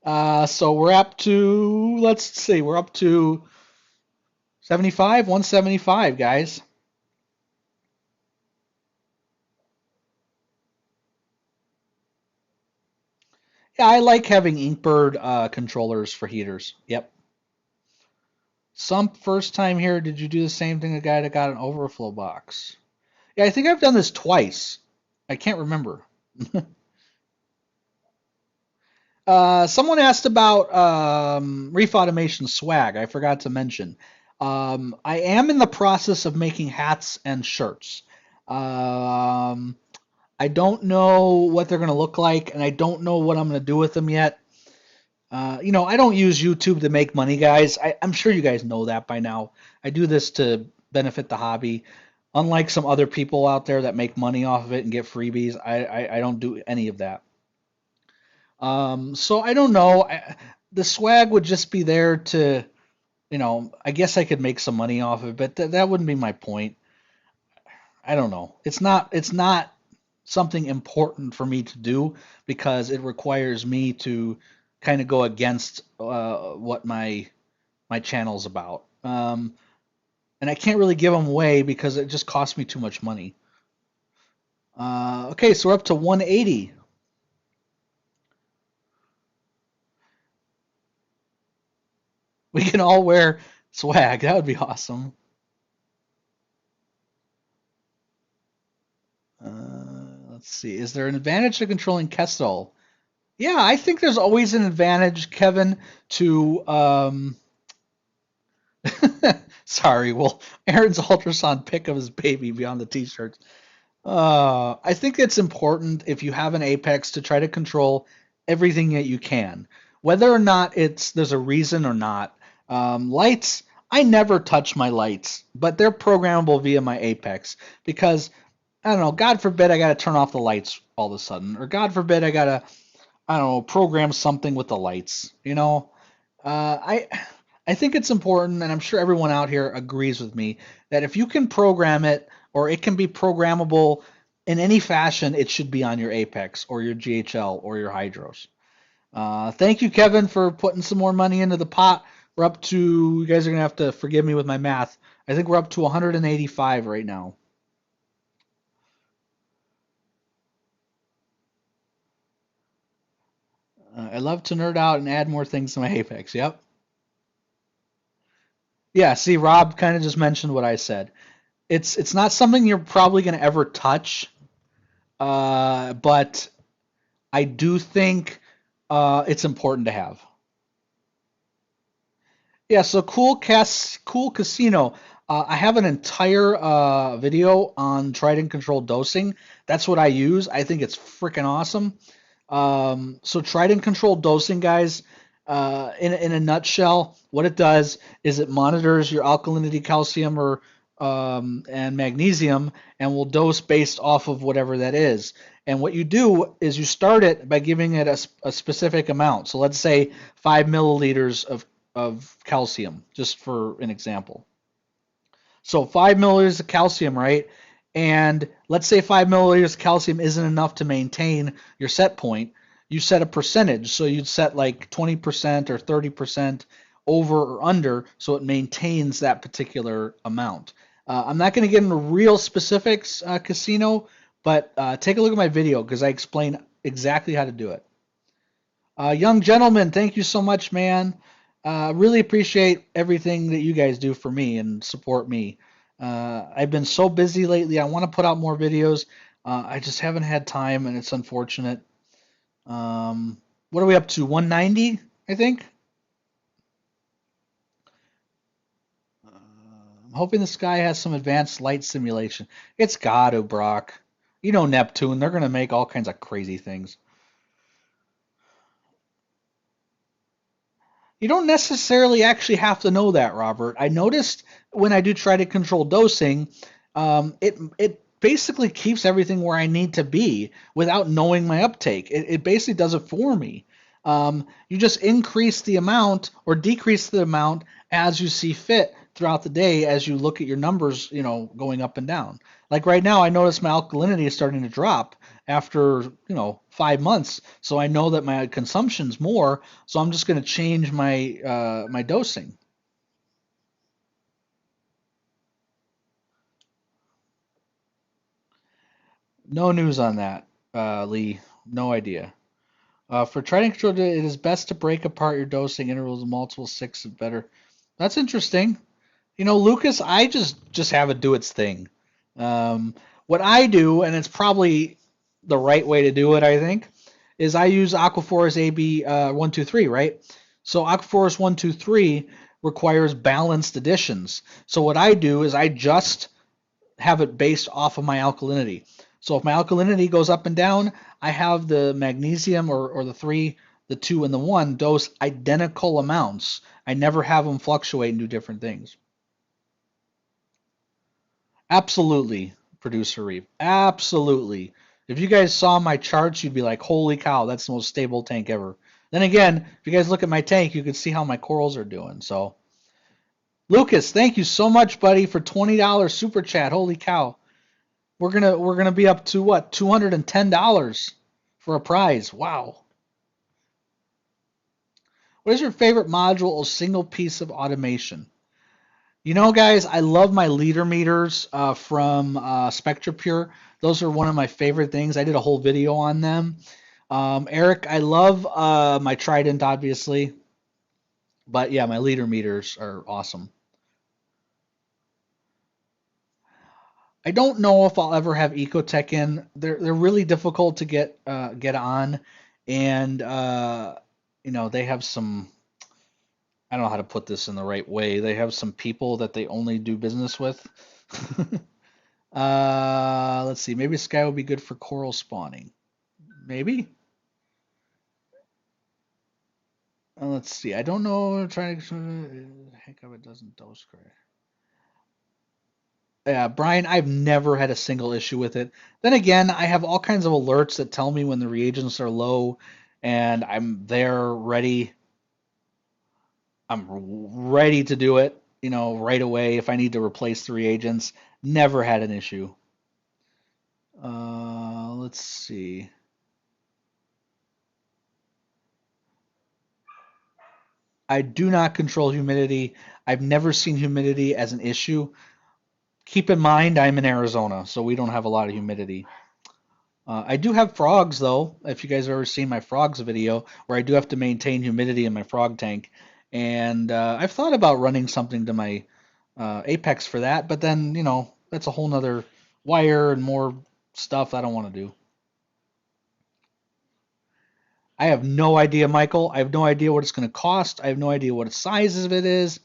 Speaker 1: So we're up to, let's see, we're up to 175, guys. Yeah, I like having Inkbird controllers for heaters. Yep. Some first time here, did you do the same thing? A guy that got an overflow box. Yeah, I think I've done this twice. I can't remember. Someone asked about Reef Automation swag. I forgot to mention. I am in the process of making hats and shirts. Um, I don't know what they're going to look like, and I don't know what I'm going to do with them yet. I don't use YouTube to make money, guys. I'm sure you guys know that by now. I do this to benefit the hobby. Unlike some other people out there that make money off of it and get freebies, I don't do any of that. So I don't know. The swag would just be there to, I guess I could make some money off of it, but that wouldn't be my point. I don't know. It's not something important for me to do because it requires me to kind of go against what my channel's about. And I can't really give them away because it just costs me too much money. Okay, so we're up to 180. We can all wear swag. That would be awesome. Let's see. Is there an advantage to controlling Kessel? Yeah, I think there's always an advantage, Kevin, to sorry, well, Aaron's ultrasound pic of his baby beyond the t-shirts. I think it's important if you have an Apex to try to control everything that you can, whether or not there's a reason or not. Lights, I never touch my lights, but they're programmable via my Apex because I don't know. God forbid I got to turn off the lights all of a sudden, or God forbid I got to I don't know program something with the lights. I think it's important, and I'm sure everyone out here agrees with me, that if you can program it or it can be programmable in any fashion, it should be on your Apex or your GHL or your Hydros. Thank you, Kevin, for putting some more money into the pot. We're up to, you guys are going to have to forgive me with my math. I think we're up to 185 right now. I love to nerd out and add more things to my Apex. Yep. Yeah, see, Rob kind of just mentioned what I said. It's not something you're probably going to ever touch, but I do think it's important to have. Yeah, so Cool Casino. I have an entire video on trident control dosing. That's what I use. I think it's freaking awesome. So trident control dosing, guys, in a nutshell, what it does is it monitors your alkalinity, calcium, or and magnesium, and will dose based off of whatever that is. And what you do is you start it by giving it a specific amount. So let's say 5 milliliters of calcium, just for an example. So 5 milliliters of calcium, right? And let's say 5 milliliters of calcium isn't enough to maintain your set point. You set a percentage. So you'd set like 20% or 30% over or under so it maintains that particular amount. I'm not going to get into real specifics, Casino, but take a look at my video because I explain exactly how to do it. Young gentleman, thank you so much, man. Really appreciate everything that you guys do for me and support me. I've been so busy lately. I want to put out more videos. I just haven't had time, and it's unfortunate. What are we up to? 190, I think. I'm hoping this guy has some advanced light simulation. It's got to, Brock. You know Neptune. They're going to make all kinds of crazy things. You don't necessarily actually have to know that, Robert. I noticed when I do try to control dosing, it basically keeps everything where I need to be without knowing my uptake. It basically does it for me. You just increase the amount or decrease the amount as you see fit throughout the day as you look at your numbers, going up and down. Like right now, I notice my alkalinity is starting to drop after, 5 months. So I know that my consumption's more. So I'm just going to change my dosing. No news on that, Lee. No idea. For trident control, it is best to break apart your dosing intervals of multiple six and better. That's interesting. Lucas, I just have it do its thing. What I do, and it's probably the right way to do it, I think, is I use Aquaforce AB 123, right? So Aquaforce 123 requires balanced additions. So what I do is I just have it based off of my alkalinity. So if my alkalinity goes up and down, I have the magnesium or the 3, the 2, and the 1 dose identical amounts. I never have them fluctuate and do different things. Absolutely, producer Reef. Absolutely. If you guys saw my charts, you'd be like, holy cow, that's the most stable tank ever. Then again, if you guys look at my tank, you can see how my corals are doing. So, Lucas, thank you so much, buddy, for $20 super chat. Holy cow. We're gonna be up to what, $210 for a prize. Wow. What is your favorite module or single piece of automation? You know, guys, I love my leader meters from SpectraPure. Those are one of my favorite things. I did a whole video on them. Eric, I love my Trident, obviously, but yeah, my leader meters are awesome. I don't know if I'll ever have Ecotech in. They're really difficult to get on, and they have some. I don't know how to put this in the right way. They have some people that they only do business with. Let's see. Maybe Sky would be good for coral spawning. Maybe. Let's see. I don't know. I'm trying to. Heck of it doesn't dose correct. Yeah, Brian, I've never had a single issue with it. Then again, I have all kinds of alerts that tell me when the reagents are low, and I'm there ready. I'm ready to do it, right away if I need to replace the reagents. Never had an issue. Let's see. I do not control humidity. I've never seen humidity as an issue. Keep in mind, I'm in Arizona, so we don't have a lot of humidity. I do have frogs, though, if you guys have ever seen my frogs video, where I do have to maintain humidity in my frog tank. And I've thought about running something to my Apex for that, but then, that's a whole nother wire and more stuff I don't want to do. I have no idea, Michael. I have no idea what it's going to cost. I have no idea what the size of it is.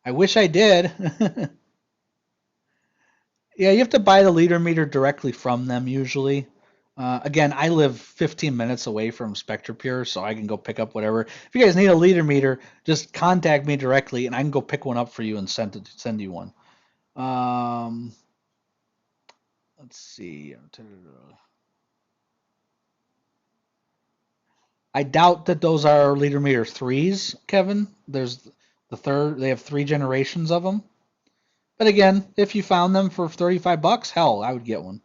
Speaker 1: I wish I did. Yeah, you have to buy the liter meter directly from them usually. Again, I live 15 minutes away from SpectraPure, so I can go pick up whatever. If you guys need a liter meter, just contact me directly, and I can go pick one up for you and send you one. Um, let's see. I doubt that those are liter meter threes, Kevin. There's the third. They have 3 generations of them. But again, if you found them for $35, hell, I would get one.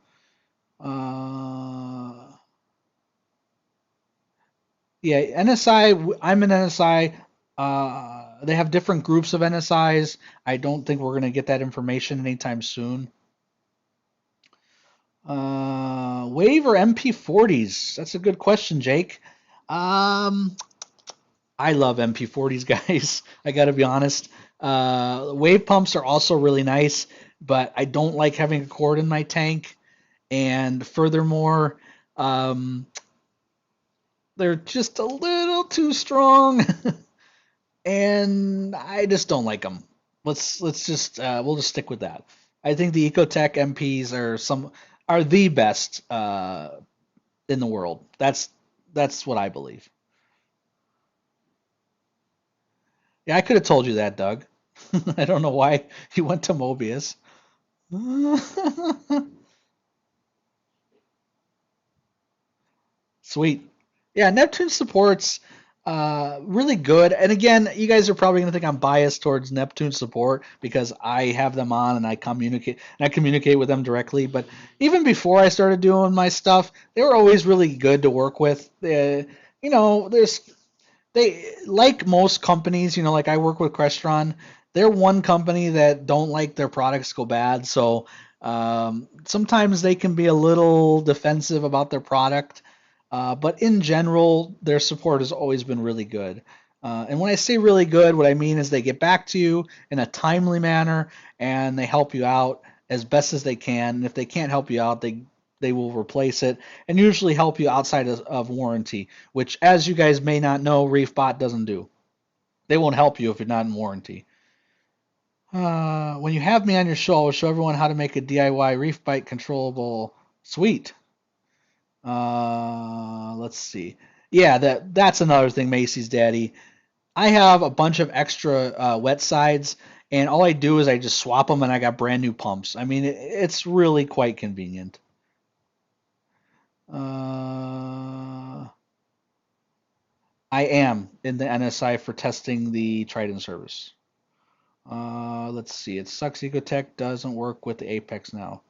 Speaker 1: Yeah, NSI. I'm an NSI. They have different groups of NSIs. I don't think we're going to get that information anytime soon. Wave or MP40s? That's a good question, Jake. Um, I love MP40s, guys. I got to be honest. Wave pumps are also really nice, but I don't like having a cord in my tank. And furthermore, um, they're just a little too strong. And I just don't like them. Let's just we'll just stick with that. I think the Ecotech MPs are the best in the world. That's what I believe. Yeah, I could have told you that, Doug. I don't know why you went to Mobius. Sweet. Yeah, Neptune support's really good. And again, you guys are probably gonna think I'm biased towards Neptune support because I have them on and I communicate with them directly. But even before I started doing my stuff, they were always really good to work with. There's they like most companies, like I work with Crestron. They're one company that don't like their products go bad, so sometimes they can be a little defensive about their product. But in general, their support has always been really good. And when I say really good, what I mean is they get back to you in a timely manner and they help you out as best as they can. And if they can't help you out, they will replace it and usually help you outside of warranty, which, as you guys may not know, ReefBot doesn't do. They won't help you if you're not in warranty. When you have me on your show, I'll show everyone how to make a DIY reef bite controllable. Sweet. Let's see. Yeah, that's another thing, Macy's Daddy. I have a bunch of extra wet sides, and all I do is I just swap them, and I got brand new pumps. I mean, it's really quite convenient. I am in the NSI for testing the Trident service. Let's see. It sucks. Ecotech doesn't work with the Apex now.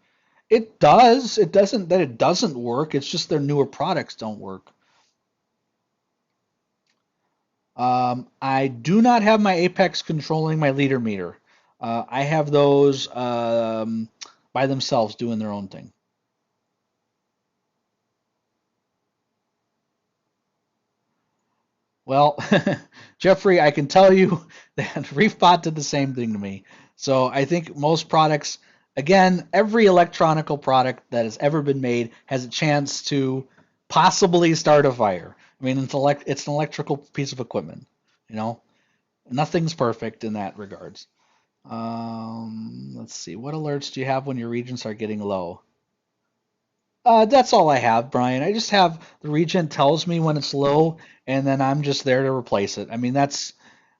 Speaker 1: It does. It doesn't that it doesn't work. It's just their newer products don't work. I do not have my Apex controlling my liter meter. I have those by themselves doing their own thing. Well, Jeffrey, I can tell you that ReefBot did the same thing to me. So I think most products, again, every electronical product that has ever been made has a chance to possibly start a fire. I mean, it's an electrical piece of equipment, you know. Nothing's perfect in that regards. Let's see. What alerts do you have when your regions are getting low? That's all I have, Brian. I just have the regen tells me when it's low, and then I'm just there to replace it. I mean, that's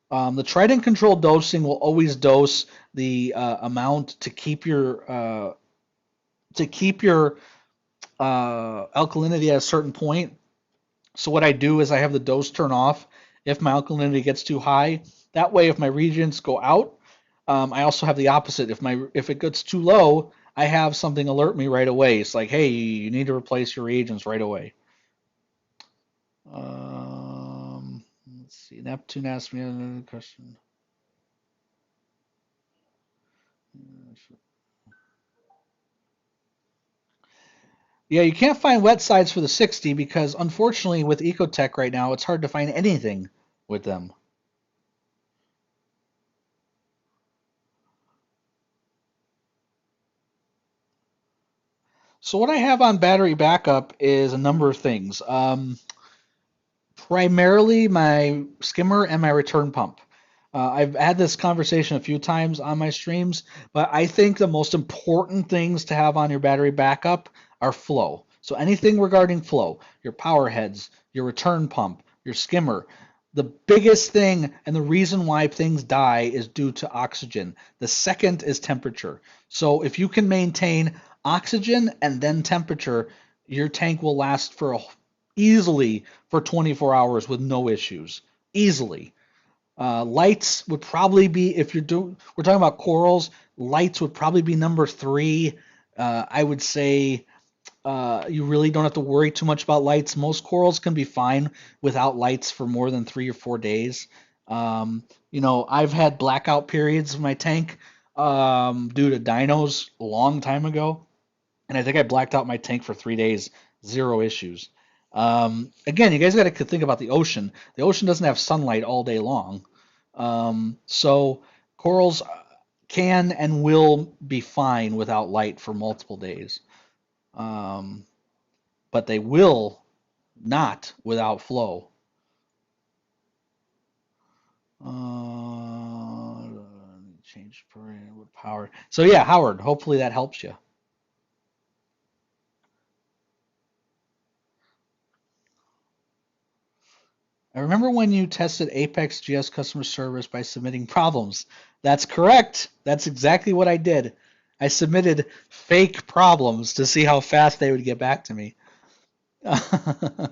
Speaker 1: the Trident control dosing will always dose the amount to keep your alkalinity at a certain point. So what I do is I have the dose turn off if my alkalinity gets too high. That way, if my reagents go out, I also have the opposite. If it gets too low, I have something alert me right away. It's like, hey, you need to replace your reagents right away. Let's see. Neptune asked me another question. Yeah, you can't find wet sides for the 60 because unfortunately with Ecotech right now, it's hard to find anything with them. So what I have on battery backup is a number of things. Primarily my skimmer and my return pump. I've had this conversation a few times on my streams, but I think the most important things to have on your battery backup are flow. So anything regarding flow, your power heads, your return pump, your skimmer. The biggest thing and the reason why things die is due to oxygen. The second is temperature. So if you can maintain oxygen and then temperature, your tank will last easily for 24 hours with no issues. Easily. Lights would probably be we're talking about corals. Lights would probably be number three. I would say you really don't have to worry too much about lights. Most corals can be fine without lights for more than 3 or 4 days. I've had blackout periods in my tank due to dinos a long time ago, and I think I blacked out my tank for 3 days, zero issues. Again, you guys got to think about the ocean. The ocean doesn't have sunlight all day long. So corals can and will be fine without light for multiple days. But they will not without flow. Change with power. So yeah, Howard, hopefully that helps you. I remember when you tested Apex GS customer service by submitting problems. That's correct. That's exactly what I did. I submitted fake problems to see how fast they would get back to me. I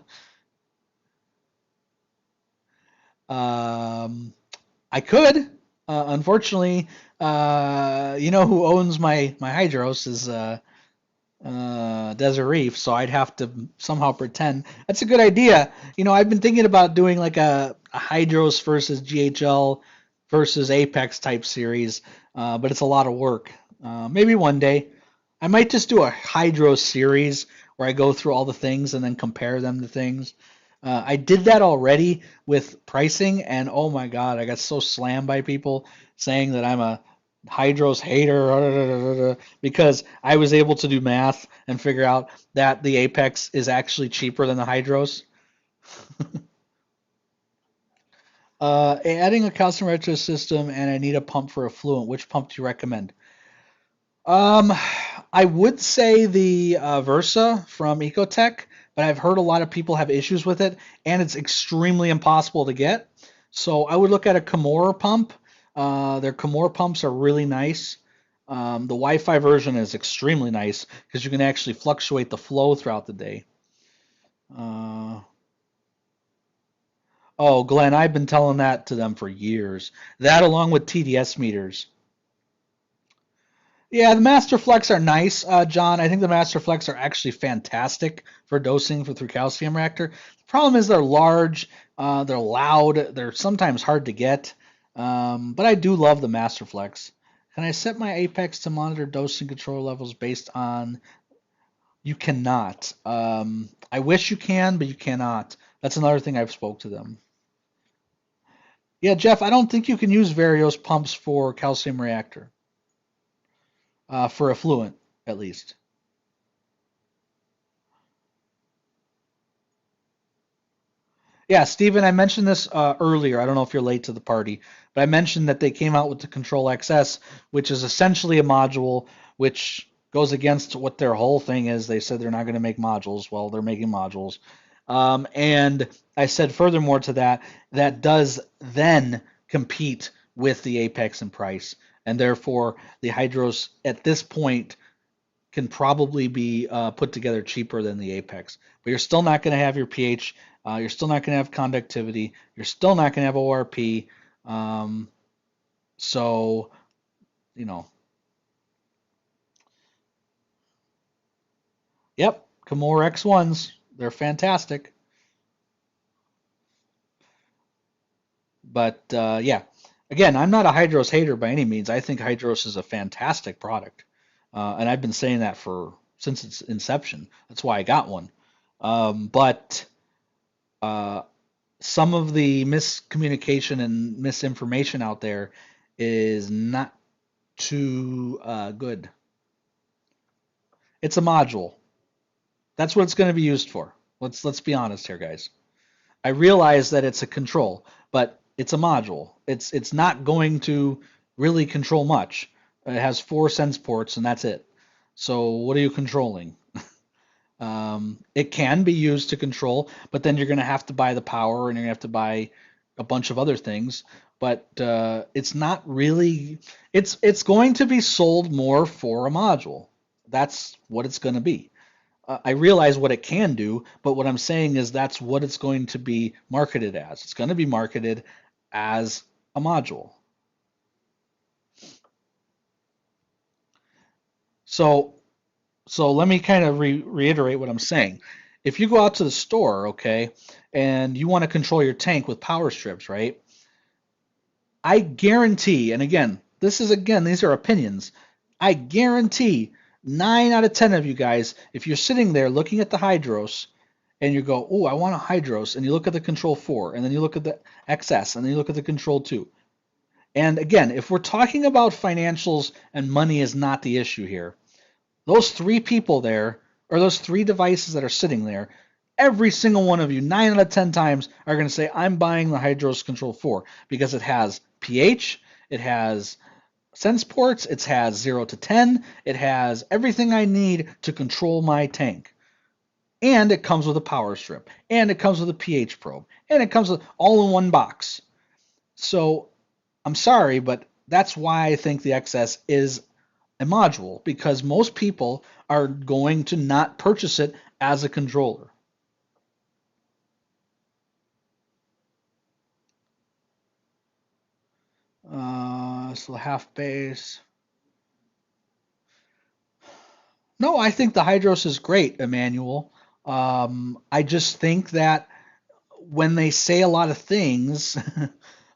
Speaker 1: could. Unfortunately, you know who owns my hydros is Desert Reef, so I'd have to somehow pretend. That's a good idea. I've been thinking about doing like a Hydros versus GHL versus Apex type series, but it's a lot of work. Maybe one day. I might just do a Hydros series where I go through all the things and then compare them to things. I did that already with pricing, and oh my god, I got so slammed by people saying that I'm a Hydros hater because I was able to do math and figure out that the Apex is actually cheaper than the Hydros. Adding a calcium retro system and I need a pump for effluent. Which pump do you recommend? Um, I would say the Versa from Ecotech, but I've heard a lot of people have issues with it, and it's extremely impossible to get. So I would look at a Kimura pump. Their Comore pumps are really nice. The Wi-Fi version is extremely nice because you can actually fluctuate the flow throughout the day. Uh, oh, Glenn, I've been telling that to them for years. That along with TDS meters. Yeah, the Master Flex are nice, John. I think the Master Flex are actually fantastic for dosing for through calcium reactor. The problem is they're large, they're loud, they're sometimes hard to get. But I do love the Master Flex. Can I set my Apex to monitor dosing control levels based on? You cannot. I wish you can, but you cannot. That's another thing I've spoke to them. Yeah, Jeff, I don't think you can use Varios pumps for calcium reactor, for effluent at least. Yeah, Steven, I mentioned this earlier. I don't know if you're late to the party, but I mentioned that they came out with the Control XS, which is essentially a module which goes against what their whole thing is. They said they're not going to make modules. Well, they're making modules. And I said furthermore to that, that does then compete with the Apex in price. And therefore, the Hydros at this point can probably be put together cheaper than the Apex. But you're still not going to have your pH. You're still not going to have conductivity. You're still not going to have ORP. Um, so, you know, yep, Kimura X1s. They're fantastic. But yeah, again, I'm not a Hydros hater by any means. I think Hydros is a fantastic product. And I've been saying that for since its inception. That's why I got one. But uh, some of the miscommunication and misinformation out there is not too good. It's a module. That's what it's going to be used for. Let's be honest here, guys. I realize that it's a control, but it's a module. It's not going to really control much. It has 4 sense ports and that's it. So what are you controlling? It can be used to control, but then you're going to have to buy the power and you're going to have to buy a bunch of other things. But it's not really. It's going to be sold more for a module. That's what it's going to be. I realize what it can do, but what I'm saying is that's what it's going to be marketed as. It's going to be marketed as a module. So So let me kind of reiterate what I'm saying. If you go out to the store, okay, and you want to control your tank with power strips, right? I guarantee, and again, these are opinions. I guarantee 9 out of 10 of you guys, if you're sitting there looking at the Hydros and you go, oh, I want a Hydros, and you look at the Control 4, and then you look at the XS, and then you look at the Control 2. And again, if we're talking about financials and money is not the issue here, those 3 people there, or those 3 devices that are sitting there, every single one of you, 9 out of 10 times, are going to say, I'm buying the Hydros Control 4 because it has pH, it has sense ports, it has 0 to 10, it has everything I need to control my tank. And it comes with a power strip, and it comes with a pH probe, and it comes with all in one box. So I'm sorry, but that's why I think the XS is a module, because most people are going to not purchase it as a controller. So half base. No, I think the Hydros is great, Emmanuel. I just think that when they say a lot of things,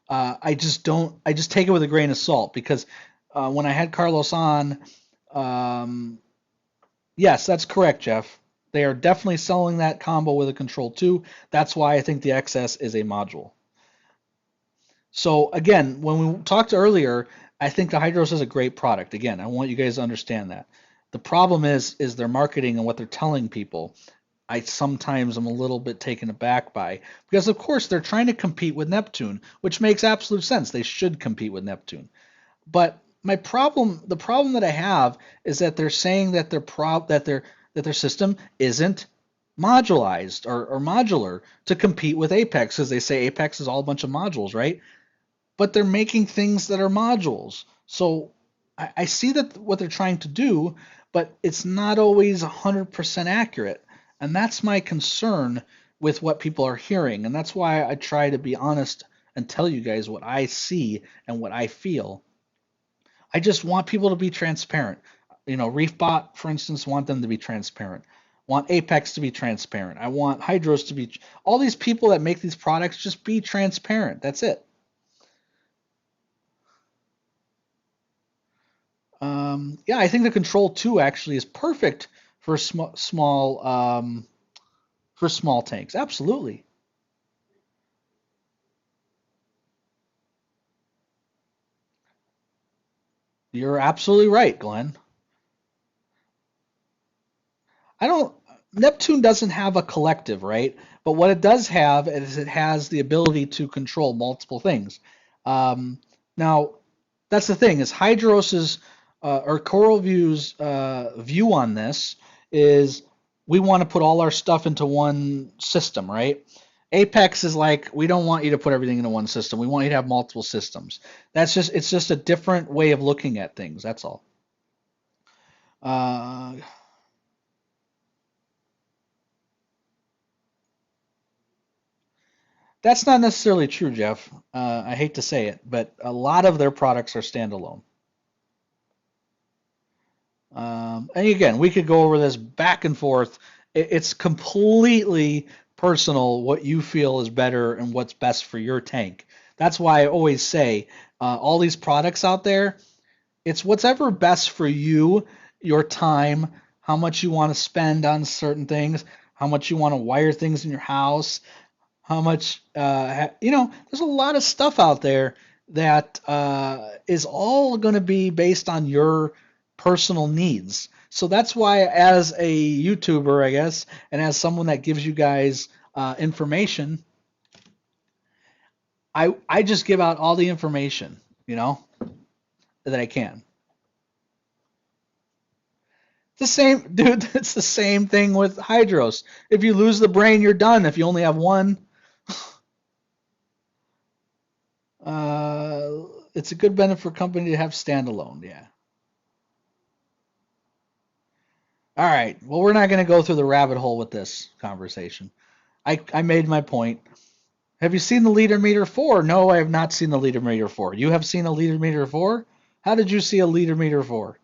Speaker 1: I just don't. I just take it with a grain of salt because when I had Carlos on, um, yes, that's correct, Jeff. They are definitely selling that combo with a Control 2. That's why I think the XS is a module. So again, when we talked earlier, I think the Hydros is a great product. Again, I want you guys to understand that. The problem is their marketing and what they're telling people. I sometimes am a little bit taken aback by because of course they're trying to compete with Neptune, which makes absolute sense. They should compete with Neptune. But the problem that I have is that they're saying that their system isn't modularized or modular to compete with Apex because they say Apex is all a bunch of modules, right? but they're making things that are modules. So I see that what they're trying to do, but it's not always 100% accurate. And that's my concern with what people are hearing. And that's why I try to be honest and tell you guys what I see and what I feel. I just want people to be transparent. ReefBot, for instance, want them to be transparent. Want Apex to be transparent. I want Hydros to be. All these people that make these products, just be transparent. That's it. Yeah, I think the Control 2 actually is perfect for small tanks. Absolutely. You're absolutely right, Glenn. I don't. Neptune doesn't have a collective, right? But what it does have is it has the ability to control multiple things. Now, that's the thing is Hydros's or CoralView's view on this is we want to put all our stuff into one system, right? Apex is like we don't want you to put everything into one system. We want you to have multiple systems. It's just a different way of looking at things. That's all. Uh, That's not necessarily true, Jeff. I hate to say it, but a lot of their products are standalone. And again, we could go over this back and forth. It's completely personal what you feel is better and what's best for your tank. That's why I always say all these products out there, it's whatever best for you, your time, how much you want to spend on certain things, how much you want to wire things in your house, how much there's a lot of stuff out there that is all going to be based on your personal needs. So that's why as a YouTuber, I guess, and as someone that gives you guys information, I just give out all the information, that I can. It's the same, dude. It's the same thing with hydros. If you lose the brain, you're done. If you only have one, it's a good benefit for a company to have standalone. Yeah. All right. Well, we're not going to go through the rabbit hole with this conversation. I made my point. Have you seen the liter meter 4? No, I have not seen the liter meter 4. You have seen a liter meter 4? How did you see a liter meter 4?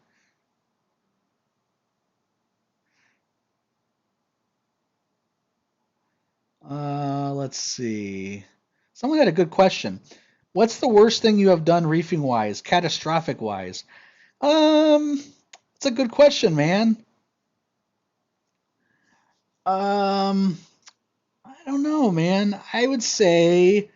Speaker 1: Let's see. Someone had a good question. What's the worst thing you have done reefing wise, catastrophic wise? Um, it's a good question, man. Um, I don't know, man. I would say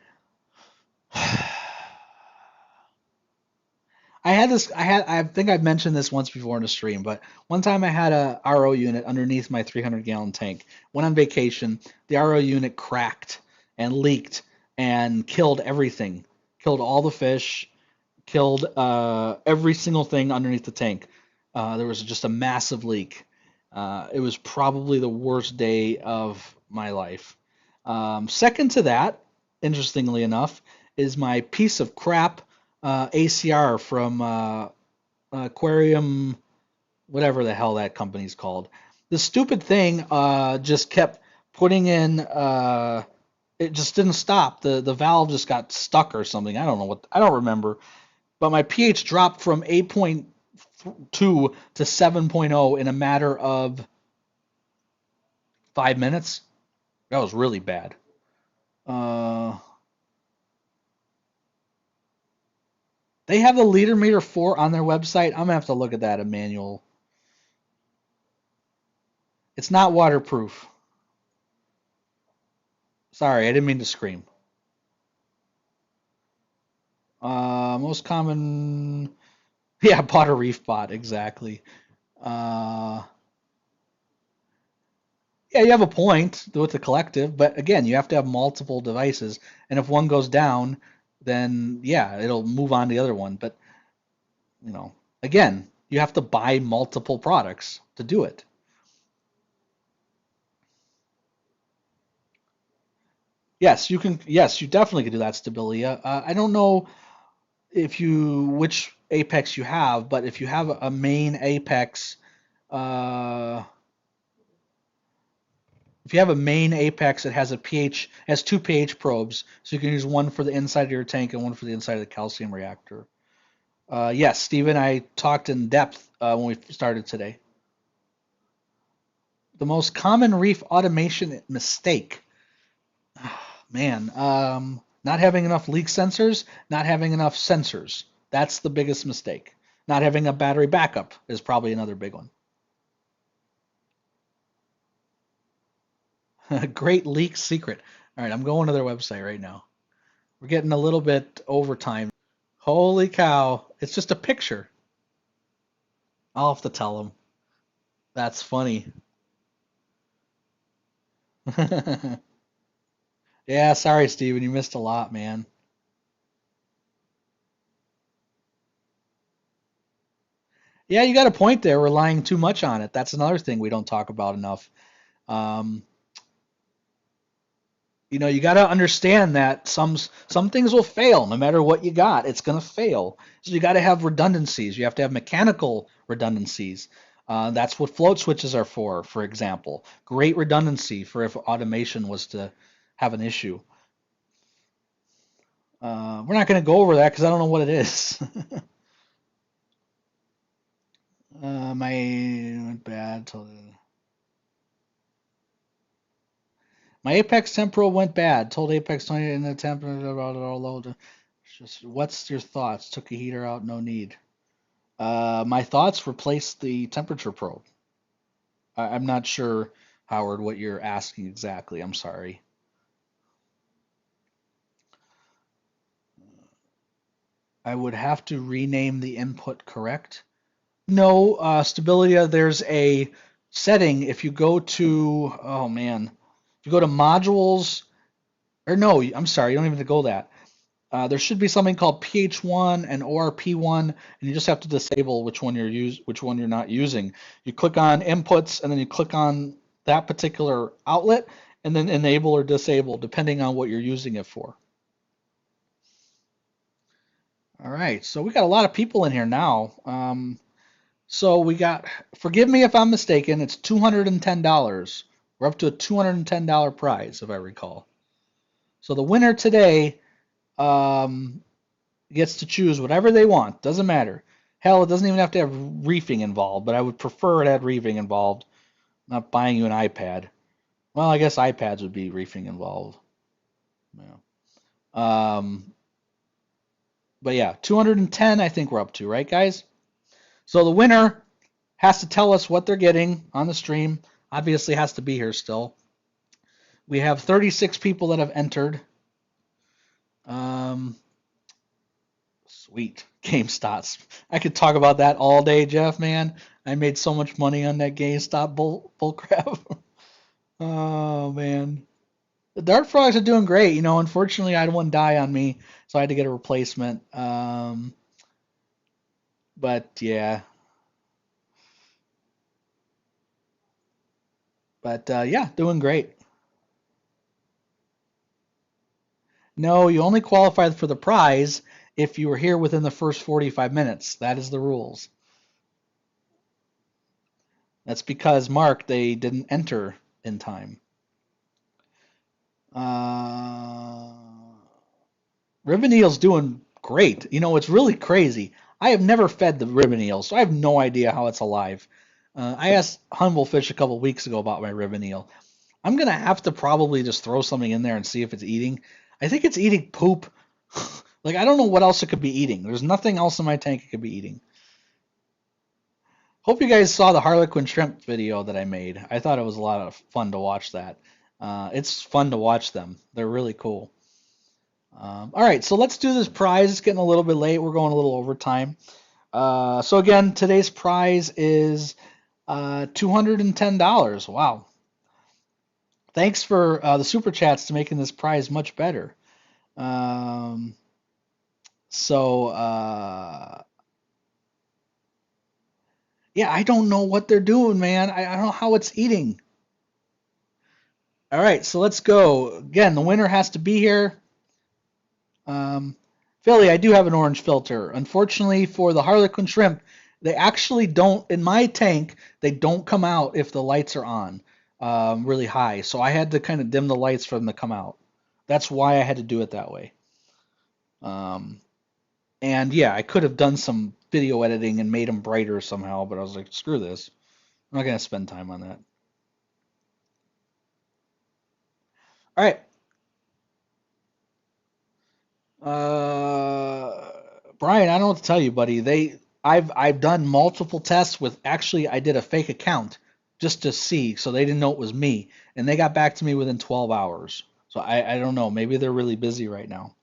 Speaker 1: I think I've mentioned this once before in a stream, but one time I had a RO unit underneath my 300-gallon tank. Went on vacation, the RO unit cracked and leaked and killed everything. Killed all the fish, killed every single thing underneath the tank. There was just a massive leak. It was probably the worst day of my life. Second to that, interestingly enough, is my piece of crap ACR from Aquarium, whatever the hell that company's called. The stupid thing just kept putting in. It just didn't stop. The valve just got stuck or something. I don't know what. I don't remember. But my pH dropped from 8.2 to 7.0 in a matter of 5 minutes. That was really bad. Uh, they have the liter meter 4 on their website. I'm gonna have to look at that, a manual. It's not waterproof. Sorry, I didn't mean to scream. Most common, yeah, bought a reef bot, exactly. Uh, yeah, you have a point with the collective, but again, you have to have multiple devices, and if one goes down, then yeah, it'll move on to the other one. But you know, again, you have to buy multiple products to do it. Yes, you can. Yes, you definitely can do that, Stabilia. I don't know. which apex you have, but if you have a main apex, uh, if you have a main apex, it has has two pH probes, so you can use one for the inside of your tank and one for the inside of the calcium reactor. Yes, Stephen, I talked in depth when we started today. The most common reef automation mistake, man, not having enough leak sensors, not having enough sensors. That's the biggest mistake. Not having a battery backup is probably another big one. Great leak secret. All right, I'm going to their website right now. We're getting a little bit overtime. Holy cow. It's just a picture. I'll have to tell them. That's funny. Yeah, sorry, Steven. You missed a lot, man. Yeah, you got a point there. We're relying too much on it. That's another thing we don't talk about enough. Um, you got to understand that some things will fail no matter what you got. It's going to fail. So you got to have redundancies. You have to have mechanical redundancies. That's what float switches are for example. Great redundancy for if automation was to have an issue. We're not going to go over that because I don't know what it is. My went bad. My Apex temporal went bad. Told Apex 20 in the temperature all low. Just what's your thoughts? Took a heater out, no need. My thoughts, replace the temperature probe. I'm not sure, Howard, what you're asking exactly. I'm sorry. I would have to rename the input, correct? No, Stability, there's a setting. If you go to, oh man, if you go to modules, or no, I'm sorry, you don't even have to go that. There should be something called PH1 and ORP1, and you just have to disable which one which one you're not using. You click on inputs, and then you click on that particular outlet, and then enable or disable, depending on what you're using it for. All right, so we got a lot of people in here now. So we got, forgive me if I'm mistaken, it's $210. We're up to a $210 prize, if I recall. So the winner today gets to choose whatever they want. Doesn't matter. Hell, it doesn't even have to have reefing involved, but I would prefer it had reefing involved. I'm not buying you an iPad. Well, I guess iPads would be reefing involved. Yeah. But yeah, 210 I think we're up to, right, guys? So the winner has to tell us what they're getting on the stream. Obviously has to be here still. We have 36 people that have entered. Sweet. GameStops. I could talk about that all day, Jeff, man. I made so much money on that GameStop bull crap. Oh, man. The dart frogs are doing great. Unfortunately, I had one die on me, so I had to get a replacement. But yeah. But yeah, doing great. No, you only qualified for the prize if you were here within the first 45 minutes. That is the rules. That's because, Mark, they didn't enter in time. Ribbon eel's doing great. It's really crazy. I have never fed the ribbon eel, so I have no idea how it's alive. I asked Humblefish a couple weeks ago about my ribbon eel. I'm gonna have to probably just throw something in there and see if it's eating. I think it's eating poop. Like, I don't know what else it could be eating. There's nothing else in my tank it could be eating. Hope you guys saw the Harlequin shrimp video that I made. I thought it was a lot of fun to watch that. It's fun to watch them. They're really cool. All right, so let's do this prize. It's getting a little bit late. We're going a little overtime. So again, today's prize is $210. Wow. Thanks for the super chats to making this prize much better. So yeah, I don't know what they're doing, man. I don't know how it's eating. All right, so let's go. Again, the winner has to be here. Philly, I do have an orange filter. Unfortunately for the Harlequin shrimp, they actually don't, in my tank, they don't come out if the lights are on really high. So I had to kind of dim the lights for them to come out. That's why I had to do it that way. Um, and yeah, I could have done some video editing and made them brighter somehow, but I was like, screw this. I'm not going to spend time on that. All right. Brian, I don't know what to tell you, buddy. I've done multiple tests with actually I did a fake account just to see, so they didn't know it was me, and they got back to me within 12 hours. So I don't know, maybe they're really busy right now.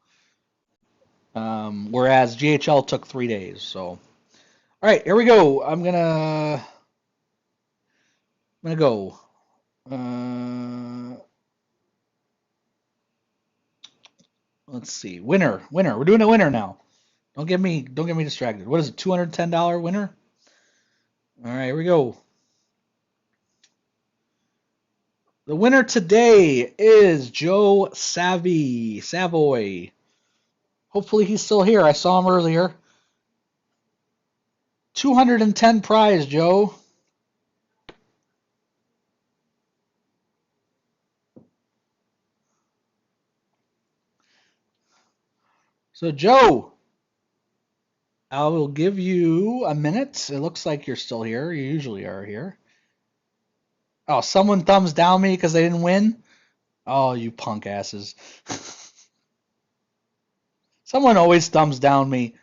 Speaker 1: Whereas GHL took 3 days. So all right, here we go. I'm gonna go. Uh, let's see. Winner. We're doing a winner now. Don't get me distracted. What is it? $210 winner? All right, here we go. The winner today is Joe Savoy. Hopefully he's still here. I saw him earlier. 210 prize, Joe. So Joe, I will give you a minute. It looks like you're still here. You usually are here. Oh, someone thumbs down me because they didn't win? Oh, you punk asses. Someone always thumbs down me.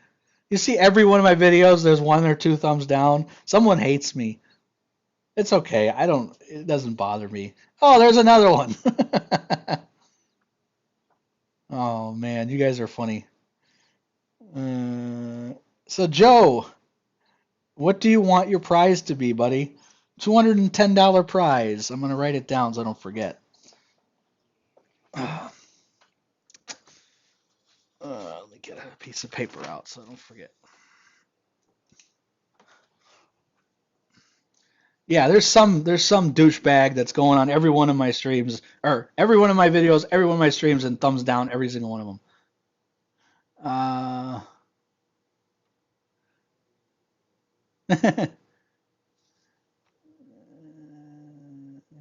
Speaker 1: You see every one of my videos, there's one or two thumbs down. Someone hates me. It's okay. It doesn't bother me. Oh, there's another one. Oh man, you guys are funny. So Joe, what do you want your prize to be, buddy? $210 prize. I'm gonna write it down so I don't forget. Let me get a piece of paper out so I don't forget. Yeah, there's some douchebag that's going on every one of my streams or every one of my videos, every one of my streams, and thumbs down every single one of them.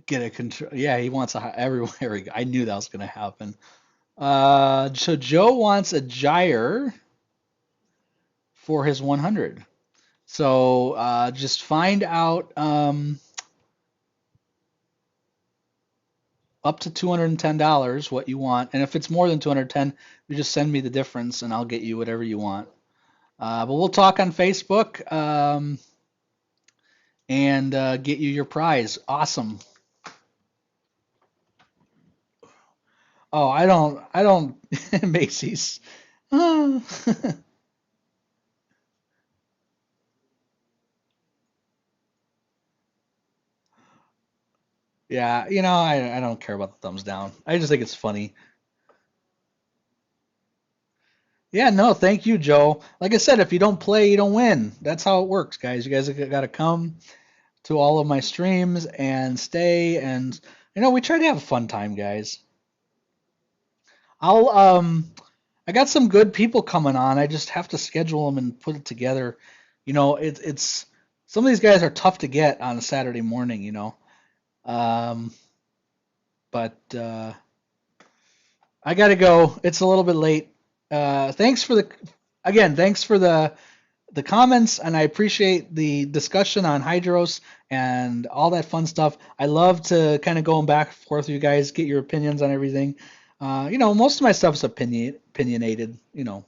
Speaker 1: Get a control. Yeah, he wants a everywhere. I knew that was gonna happen. So Joe wants a gyre for his 100. So just find out up to $210 what you want, and if it's more than 210, you just send me the difference, and I'll get you whatever you want. But we'll talk on Facebook and get you your prize. Awesome. Oh, I don't, Macy's. Yeah, I don't care about the thumbs down. I just think it's funny. Yeah, no, thank you, Joe. Like I said, if you don't play, you don't win. That's how it works, guys. You guys got to come to all of my streams and stay, and we try to have a fun time, guys. I'll I got some good people coming on. I just have to schedule them and put it together. It's some of these guys are tough to get on a Saturday morning. Um, but I gotta go. It's a little bit late. Thanks for the comments, and I appreciate the discussion on hydros and all that fun stuff. I love to kind of going back and forth with you guys, get your opinions on everything. Most of my stuff is opinionated.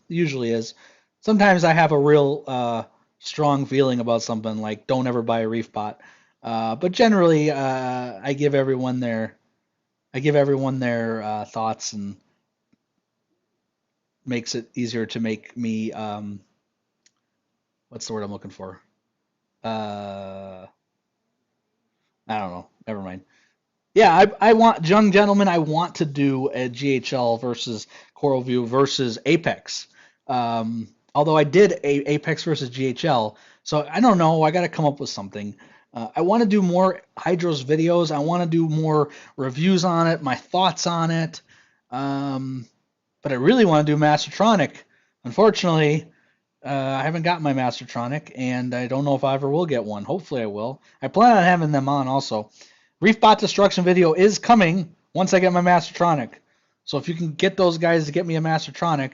Speaker 1: Usually is. Sometimes I have a real strong feeling about something, like don't ever buy a reef pot. But generally, I give everyone their thoughts, and makes it easier to make me what's the word I'm looking for? Uh, I don't know. Never mind. Yeah, I want, young gentlemen, I want to do a GHL versus Coral View versus Apex. Although I did a Apex versus GHL, so I don't know. I got to come up with something. I want to do more Hydros videos. I want to do more reviews on it, my thoughts on it. But I really want to do Mastertronic Unfortunately, I haven't got my Mastertronic, and I don't know if I ever will get one. Hopefully, I will. I plan on having them on also. Reef bot destruction video is coming once I get my Mastertronic. So if you can get those guys to get me a Mastertronic,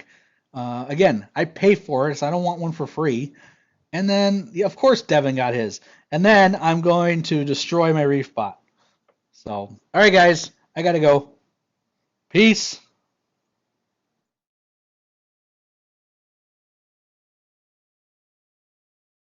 Speaker 1: again, I pay for it, so I don't want one for free. And then, yeah, of course, Devin got his. And then I'm going to destroy my Reef bot. So, all right, guys, I gotta go. Peace.